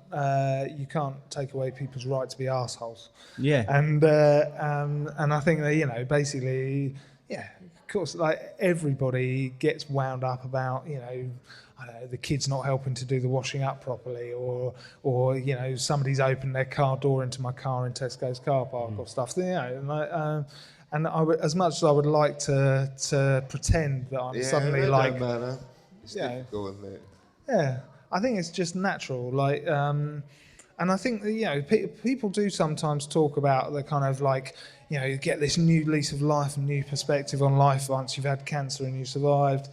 take away people's right to be arseholes. Yeah. And I think that, basically, of course, like everybody gets wound up about, I don't know, the kid's not helping to do the washing up properly, or somebody's opened their car door into my car in Tesco's car park or stuff. And as much as I would like to pretend that I'm suddenly like, don't matter. It's difficult, isn't it? Yeah, I think it's just natural. Like, and I think that, you know, people do sometimes talk about the kind of like, you know, you get this new lease of life and new perspective on life once you've had cancer and you survived.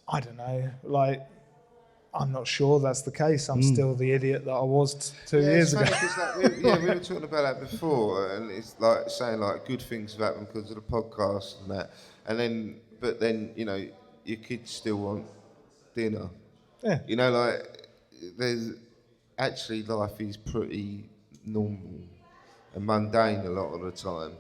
I don't know. Like, I'm not sure that's the case. I'm still the idiot that I was 2 years ago. Like we were talking about that before, and it's like saying like good things have happened because of the podcast and that, and then you know your kids still want dinner. Yeah. You know, like there's actually life is pretty normal and mundane a lot of the time,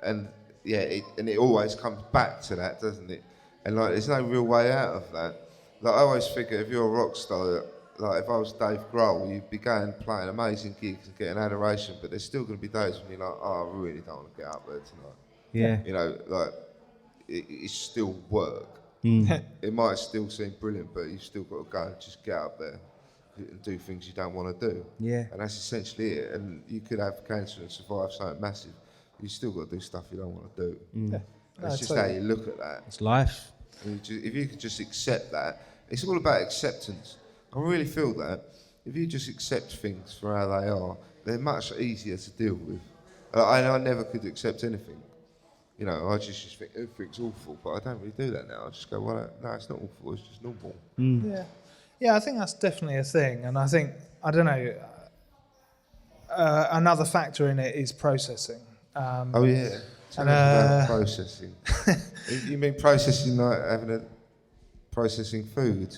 and yeah, it always comes back to that, doesn't it? And like there's no real way out of that. Like I always figure if you're a rock star, like if I was Dave Grohl, you'd be going playing amazing gigs and getting adoration, but there's still going to be days when you're like, oh, I really don't want to get up there tonight. Yeah. You know, like it's still work. It might still seem brilliant, but you've still got to go and just get up there and do things you don't want to do. Yeah. And that's essentially it. And you could have cancer and survive something massive. You still got to do stuff you don't want to do. Yeah. It's just how you look at that. It's life. And if you could just accept that, it's all about acceptance. I really feel that. If you just accept things for how they are, they're much easier to deal with. I never could accept anything. You know, I just think everything's awful, but I don't really do that now. I just go, well, no, it's not awful, it's just normal. Yeah. Yeah, I think that's definitely a thing. And I think, I don't know, another factor in it is processing. Oh, yeah. Tell me about processing. You mean processing like processing food?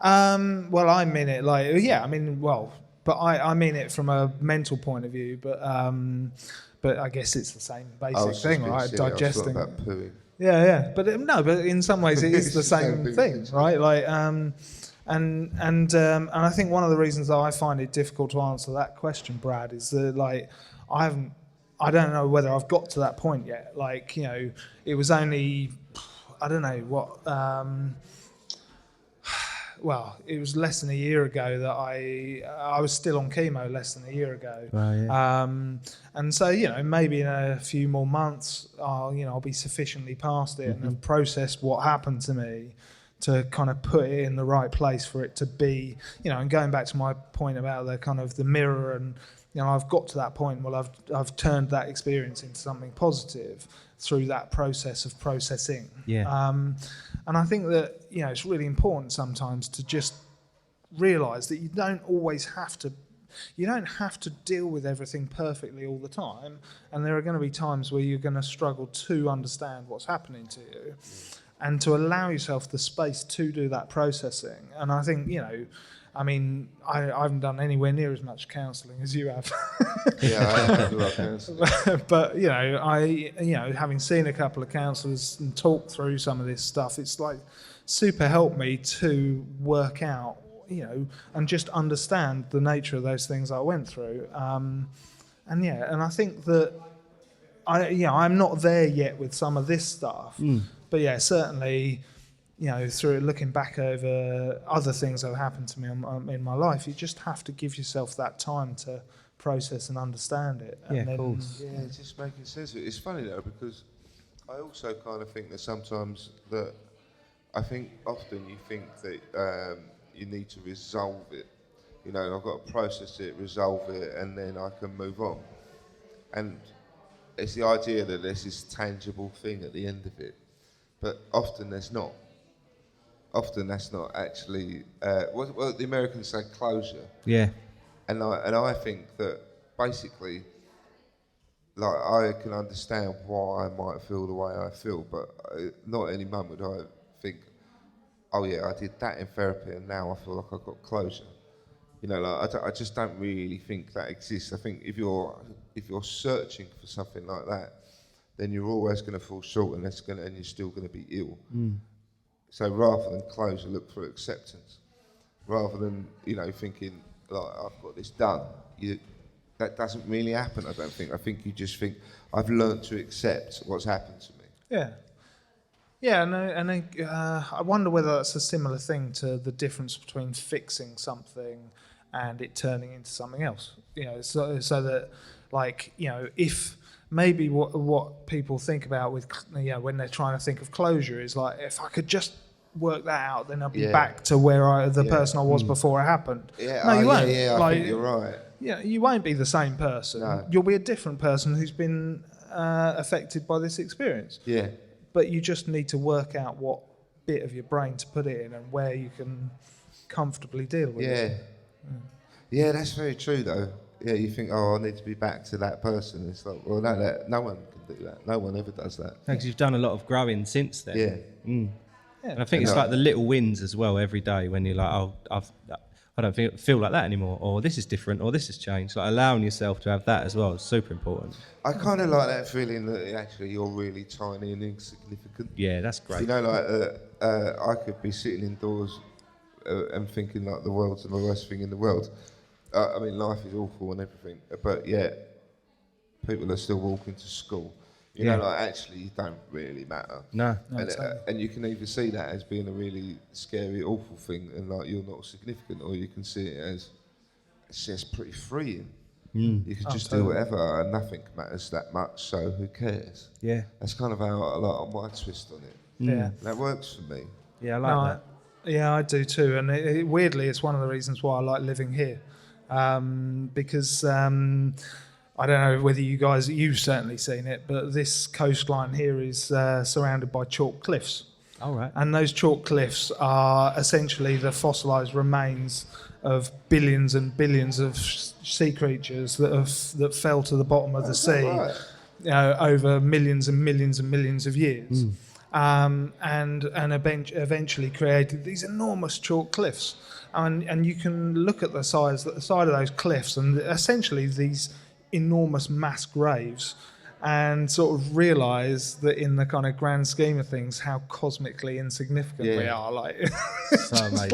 Well, I mean it like, yeah, I mean, well, but I mean it from a mental point of view, but I guess it's the same basic thing, right? Digesting. I was about pooing. Yeah, but but in some ways it is the same thing, right? Like, and I think one of the reasons that I find it difficult to answer that question, Brad, is that like I don't know whether I've got to that point yet. Like, you know, it was only, I don't know what, well, it was less than a year ago that I was still on chemo less than a year ago. Right, yeah. And so, you know, maybe in a few more months, I'll be sufficiently past it and have processed what happened to me to kind of put it in the right place for it to be, you know, and going back to my point about the kind of the mirror and, you know, I've got to that point. Well, I've turned that experience into something positive through that process of processing. Yeah. And I think that, you know, it's really important sometimes to just realise that you don't have to deal with everything perfectly all the time, and there are going to be times where you're going to struggle to understand what's happening to you, and to allow yourself the space to do that processing. And I think, you know, I mean, I haven't done anywhere near as much counselling as you have. Yeah, I have a lot of counselling. But, you know, having seen a couple of counsellors and talked through some of this stuff, it's like super helped me to work out, you know, and just understand the nature of those things I went through. And I think that I'm not there yet with some of this stuff. But yeah, certainly, you know, through looking back over other things that have happened to me in my life, you just have to give yourself that time to process and understand it. Yeah, and of course. Yeah, it's just making sense of it. It's funny though, because I also kind of think that sometimes that I think often you think that you need to resolve it. You know, I've got to process it, resolve it, and then I can move on. And it's the idea that there's this tangible thing at the end of it. But often there's not. Often that's not actually what the Americans say, closure. Yeah. And I think that basically, like, I can understand why I might feel the way I feel, but not any moment would I think, oh yeah, I did that in therapy and now I feel like I've got closure. You know, like I just don't really think that exists. I think if you're searching for something like that, then you're always going to fall short, and you're still going to be ill. So rather than closure, look for acceptance. Rather than, you know, thinking like I've got this done. That doesn't really happen. I don't think. I think you just think I've learnt to accept what's happened to me. Yeah. Yeah, I wonder whether that's a similar thing to the difference between fixing something and it turning into something else. You know, so that, like, you know, if maybe what people think about with, you know, when they're trying to think of closure is like, if I could just work that out, then I'll be back to where the person I was before it happened. Yeah, No, you won't. I think you're right. Yeah, you won't be the same person. No. You'll be a different person who's been affected by this experience. Yeah. But you just need to work out what bit of your brain to put it in and where you can comfortably deal with it. Yeah, that's very true though. Yeah, you think, I need to be back to that person. It's like, well, no one can do that. No one ever does that. Because you've done a lot of growing since then. Yeah. And I think it's like the little wins as well every day when you're like, I don't feel like that anymore, or this is different, or this has changed. Like allowing yourself to have that as well is super important. I kind of like that feeling that actually you're really tiny and insignificant. Yeah, that's great. You know, like I could be sitting indoors and thinking like the world's the worst thing in the world. I mean, life is awful and everything, but yet people are still walking to school. You know, like actually you don't really matter. No. And you can either see that as being a really scary, awful thing, and like you're not significant, or you can see it as it's just pretty freeing. You can just do whatever, and nothing matters that much. So who cares? Yeah. That's kind of how I like my twist on it. Yeah. That works for me. Yeah, I like that. Yeah, I do too. And weirdly, it's one of the reasons why I like living here. Because I don't know whether you've certainly seen it, but this coastline here is surrounded by chalk cliffs. All right. And those chalk cliffs are essentially the fossilised remains of billions and billions of sea creatures that fell to the bottom of the sea over millions and millions and millions of years. And eventually created these enormous chalk cliffs. And you can look at the side of those cliffs, and essentially these enormous mass graves, and sort of realise that in the kind of grand scheme of things, how cosmically insignificant we are. Like, so amazing,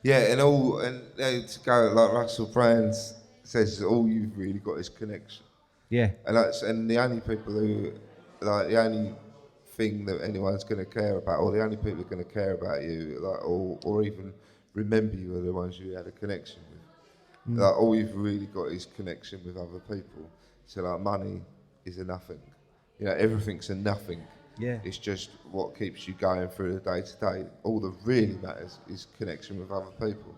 and to go like Russell Brand says, all you've really got is connection. Yeah, and the only people who the only thing that anyone's going to care about, or the only people who are going to care about you, or even remember you, are the ones you had a connection with. Like all you've really got is connection with other people. So like money is a nothing. You know, everything's a nothing. Yeah. It's just what keeps you going through the day to day. All that really matters is connection with other people.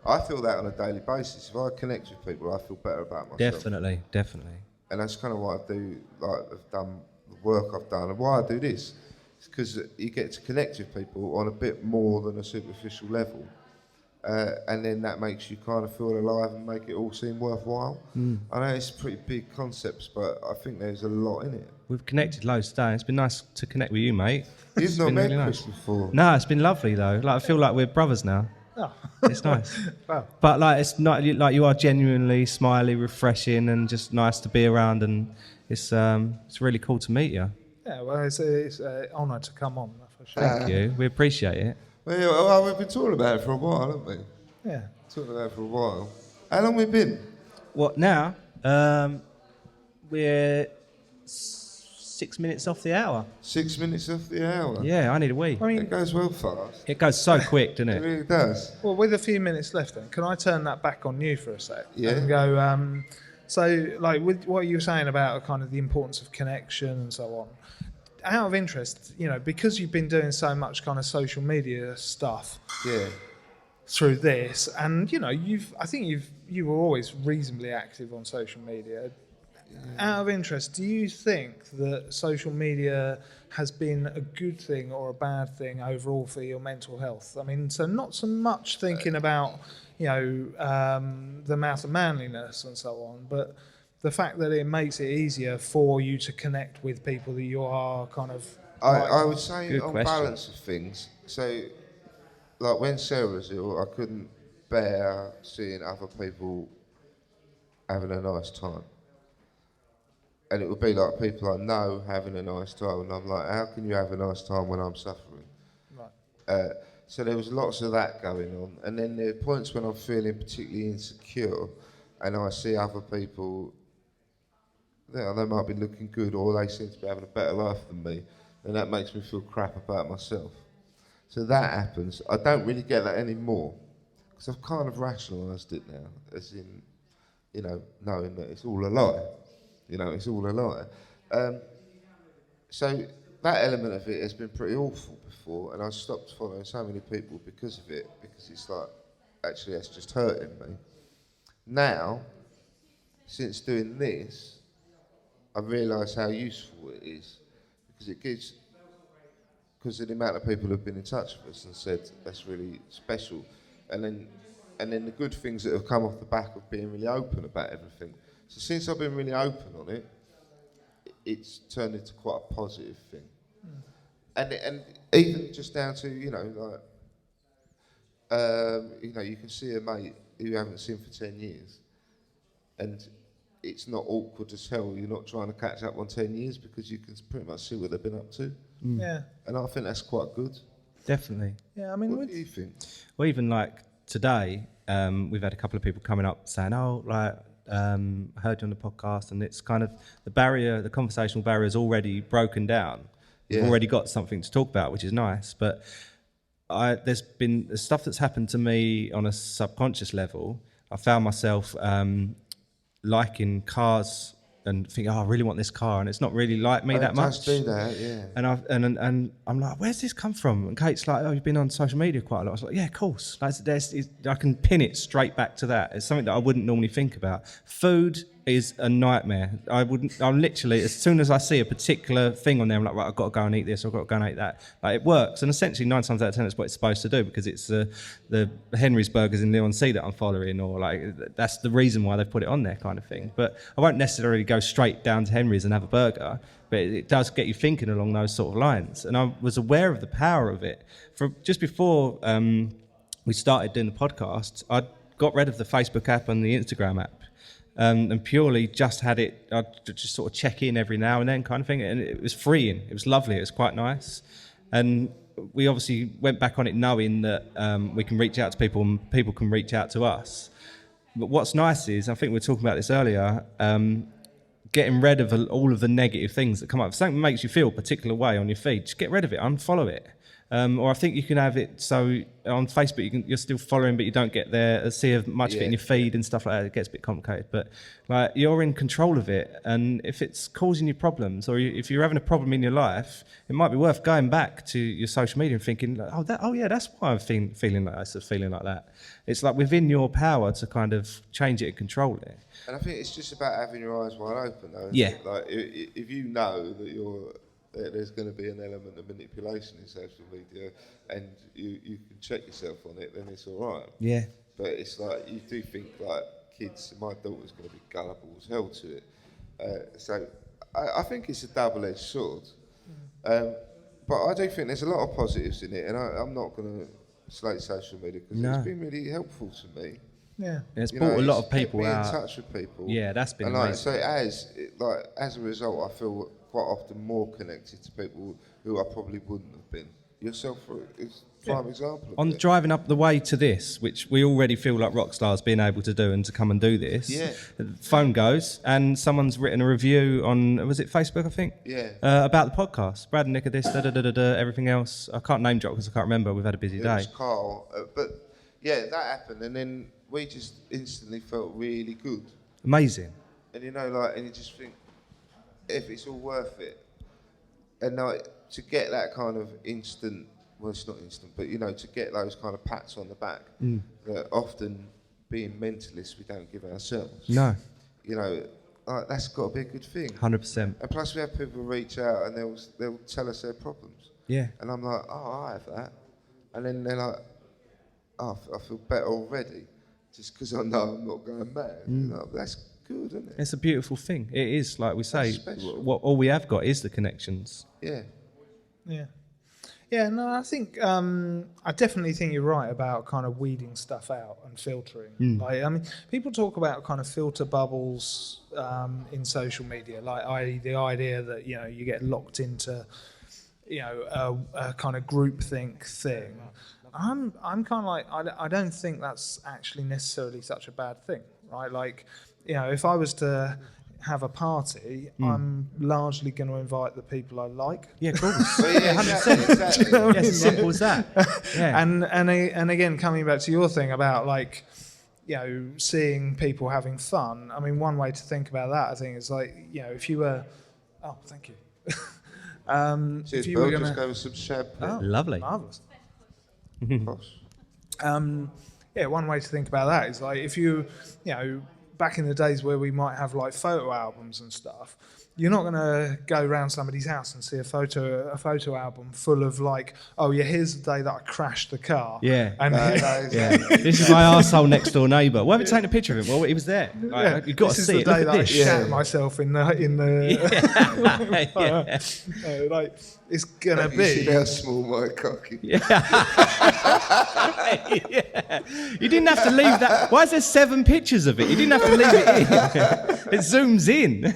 I feel that on a daily basis. If I connect with people, I feel better about myself. Definitely. And that's kind of what I do. Like I've done the work I've done, and why I do this. It's because you get to connect with people on a bit more than a superficial level. And then that makes you kind of feel alive and make it all seem worthwhile. I know it's pretty big concepts, but I think there's a lot in it. We've connected loads today. It's been nice to connect with you, mate. You've not met Chris before. No, it's been lovely though. Like I feel like we're brothers now. Oh. It's nice. Wow. But like it's not like you are genuinely smiley, refreshing, and just nice to be around. And it's really cool to meet you. Yeah, well, it's an honour to come on. For sure. Thank you. We appreciate it. Well, we've been talking about it for a while, haven't we? Yeah. Talking about it for a while. How long have we been? What, now? We're 6 minutes off the hour. 6 minutes off the hour? Yeah, I need a wee. I mean, it goes well fast. It goes so quick, doesn't it? It really does. Well, with a few minutes left then, can I turn that back on you for a sec? Yeah. And go, so like with what you were saying about kind of the importance of connection and so on, out of interest, you know, because you've been doing so much kind of social media stuff through this, and you know, I think you were always reasonably active on social media. Out of interest, do you think that social media has been a good thing or a bad thing overall for your mental health? I mean, so not so much thinking about, you know, the mouth of manliness and so on, but the fact that it makes it easier for you to connect with people that you are kind of... I would say on balance of things. So, like when Sarah was ill, I couldn't bear seeing other people having a nice time. And it would be like people I know having a nice time, and I'm like, how can you have a nice time when I'm suffering? Right. So there was lots of that going on. And then there are points when I'm feeling particularly insecure, and I see other people... they might be looking good, or they seem to be having a better life than me, and that makes me feel crap about myself. So that happens. I don't really get that anymore, because I've kind of rationalised it now, as in, you know, knowing that it's all a lie. You know, it's all a lie. So that element of it has been pretty awful before, and I stopped following so many people because of it, because it's like, actually that's just hurting me. Now, since doing this, I realise how useful it is, because of the amount of people who've been in touch with us and said that's really special, and then the good things that have come off the back of being really open about everything. So since I've been really open on it, it's turned into quite a positive thing. And even just down to, you know, you can see a mate who you haven't seen for 10 years, and it's not awkward as hell. You're not trying to catch up on 10 years because you can pretty much see what they've been up to. Yeah. And I think that's quite good. Definitely. Yeah, I mean, What do you think? Well, even like today, we've had a couple of people coming up saying, "Oh, like I heard you on the podcast," and it's kind of the conversational barrier is already broken down. We've already got something to talk about, which is nice. But there's been stuff that's happened to me on a subconscious level. I found myself liking cars and thinking, "Oh, I really want this car," and it's not really like me that much. Just do that, yeah. And I'm like, "Where's this come from?" And Kate's like, "Oh, you've been on social media quite a lot." I was like, "Yeah, of course." I can pin it straight back to that. It's something that I wouldn't normally think about. Food is a nightmare. I'm literally, as soon as I see a particular thing on there, I'm like, right, I've got to go and eat this, I've got to go and eat that. Like, it works, and essentially 9 times out of 10 it's what it's supposed to do, because it's the Henry's Burgers in Leon C that I'm following, or like that's the reason why they've put it on there, kind of thing. But I won't necessarily go straight down to Henry's and have a burger, but it does get you thinking along those sort of lines. And I was aware of the power of it. Just before we started doing the podcast, I got rid of the Facebook app and the Instagram app. And purely just had it, I'd just sort of check in every now and then, kind of thing, and it was freeing. It was lovely. It was quite nice. And we obviously went back on it knowing that we can reach out to people and people can reach out to us. But what's nice is, I think we were talking about this earlier, getting rid of all of the negative things that come up. If something makes you feel a particular way on your feed, just get rid of it, unfollow it. Or I think you can have it so on Facebook you're still following, but you don't get there, see much of it in your feed and stuff like that. It gets a bit complicated, but like, you're in control of it. And if it's causing you problems, or if you're having a problem in your life, it might be worth going back to your social media and thinking, that's why I'm feeling like this, or feeling like that. It's like within your power to kind of change it and control it. And I think it's just about having your eyes wide open, though. Yeah. Like, if you know that there's going to be an element of manipulation in social media, and you can check yourself on it, then it's all right. Yeah. But it's like, you do think, like, kids, my daughter's going to be gullible as hell to it. So I think it's a double-edged sword. But I do think there's a lot of positives in it, and I'm not going to slate social media, because it's been really helpful to me. Yeah. It's brought a lot of people out. In touch with people. Yeah, that's been and amazing. So as a result, I feel quite often more connected to people who I probably wouldn't have been. Yourself, is prime example of On it. driving up the way to this, which we already feel like rock stars being able to do, and to come and do this, the phone goes and someone's written a review on, was it Facebook, I think? Yeah. About the podcast. Brad and Nick of this, everything else. I can't name drop because I can't remember. We've had a busy day. It was Carl. But yeah, that happened, and then we just instantly felt really good. Amazing. And you just think, if it's all worth it. And to get that kind of instant, well, it's not instant, but to get those kind of pats on the back, that often, being mentalists, we don't give ourselves. No. That's got to be a good thing. 100%. And plus, we have people reach out and they'll tell us their problems. Yeah. And I'm like, oh, I have that. And then they're like, oh, I feel better already, just because I know I'm not going mad. That's good, isn't it? It's a beautiful thing. It is, like we say, all we have got is the connections. Yeah. Yeah. Yeah, no, I think, I definitely think you're right about kind of weeding stuff out and filtering. Like, I mean, people talk about kind of filter bubbles in social media, like the idea that, you get locked into, a kind of groupthink thing. I'm kind of like, I don't think that's actually necessarily such a bad thing, right? Like, if I was to have a party, I'm largely going to invite the people I like. Yeah, of course. Well, yeah, 100%. Exactly. Yeah, it's as simple as that. Yeah. And again, coming back to your thing about like, seeing people having fun. I mean, one way to think about that, I think, is like, if you were, oh, thank you. Cheers, if you Bill. were Just gonna, go with some champagne. Oh, Lovely. marvellous. Posh. Yeah, one way to think about that is like if you know, back in the days where we might have like photo albums and stuff, you're not going to go around somebody's house and see a photo album full of like, oh yeah, here's the day that I crashed the car. Yeah. And Yeah. This is my arsehole next door neighbour. Why haven't you taken a picture of him? Well, he was there. Like, you've got this to is see the it. day Look that at I this. shat myself in the like it's gonna Have you seen be. how small my cock is? Yeah. You didn't have to leave that. Why is there 7 pictures of it? You didn't have to leave it in. It zooms in.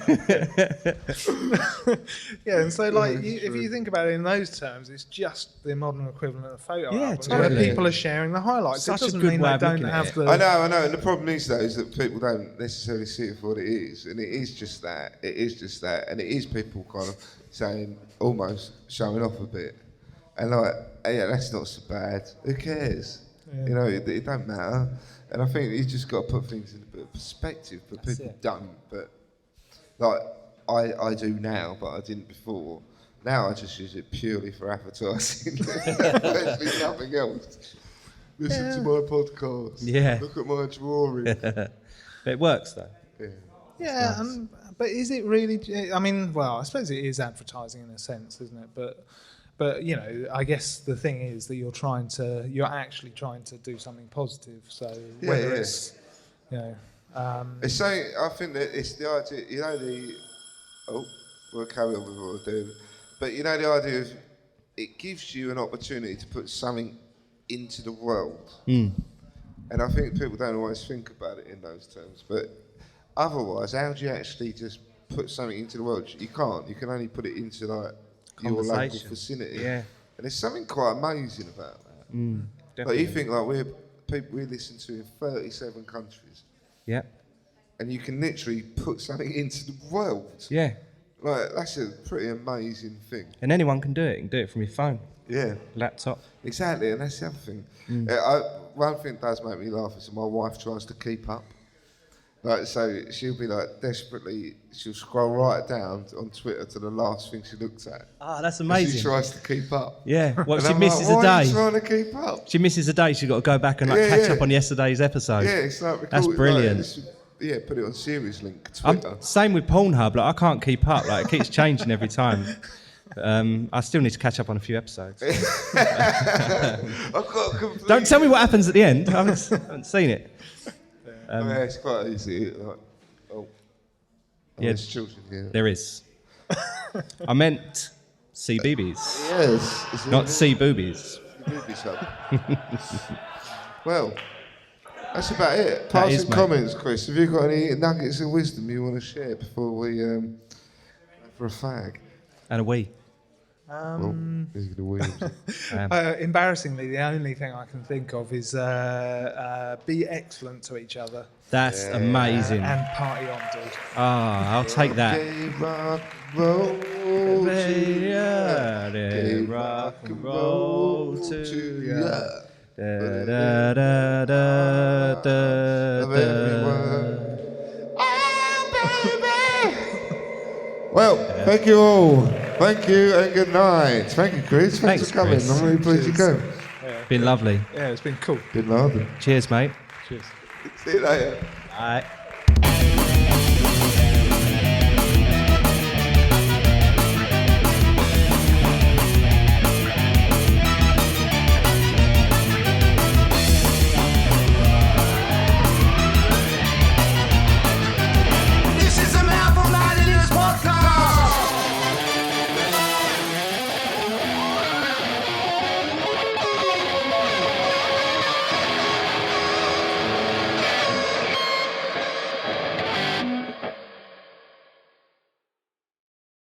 Yeah, and so like if you think about it in those terms, it's just the modern equivalent of photo Yeah, albums. totally. Where people are sharing the highlights. Such it a doesn't good mean way they of don't looking at have it. the. I know, and the problem is though is that people don't necessarily see it for what it is, and it is just that. It is just that, and it is people kind of saying, almost showing off a bit, and like, yeah, that's not so bad. Who cares? Yeah. You know, it don't matter. And I think you just got to put things in a bit of perspective, but That's people it. don't. But like I do now, but I didn't before. Now I just use it purely for advertising. There's nothing else. Listen to my podcast. Yeah. Look at my drawing. But it works though. Yeah. Yeah, but is it really? I mean, well, I suppose it is advertising in a sense, isn't it? But you know, I guess the thing is that you're actually trying to do something positive. So whether yeah. it's, you know, It's so, I think that it's the idea, you know, we'll carry on with what we're doing, but you know the idea of it gives you an opportunity to put something into the world. And I think people don't always think about it in those terms, but otherwise, how do you actually just put something into the world? You can't. You can only put it into like your local Conversation. vicinity. Yeah. And there's something quite amazing about that. Like you think like we listen to in 37 countries, Yeah. and you can literally put something into the world. Yeah. Like that's a pretty amazing thing. And anyone can do it. You can do it from your phone, Yeah. laptop. Exactly, and that's the other thing. One thing that does make me laugh is my wife tries to keep up. Like, so she'll be like desperately, she'll scroll right down on Twitter to the last thing she looks at. Ah, that's She amazing. tries to keep up. Yeah. Well, And she I'm misses like, a why are day. you trying to keep up? She misses a day. She's got to go back and like Yeah, catch yeah. up on yesterday's episode. Yeah, it's like That's brilliant. Put it on Series Link, I'm Twitter. same with Pornhub. Like I can't keep up. Like it keeps changing every time. I still need to catch up on a few episodes. I've got a complete... Don't tell me what happens at the end. I haven't seen it. yeah, it's quite easy. Like, Yeah. there's children here. There is. I meant CBeebies, Yes. Is it not C boobies. Boobies up. Well, that's about it. That is, Passing mate. comments, Chris. Have you got any nuggets of wisdom you want to share before we go for a fag? And a wee. He's gonna win. embarrassingly, the only thing I can think of is be excellent to each other That's amazing. and party on, dude. Ah, I'll take that. Gay rock roll to ya. Gay rock and roll to ya. ya. Da, da, da, da, da, Of every da. word. Oh, baby! Well, thank you all. Thank you and good night. Thank you, Chris. Thanks Thanks, for coming. Chris. I'm really pleased you came. Been lovely. Yeah, it's been cool. Been lovely. Cheers, mate. Cheers. See you later. All right.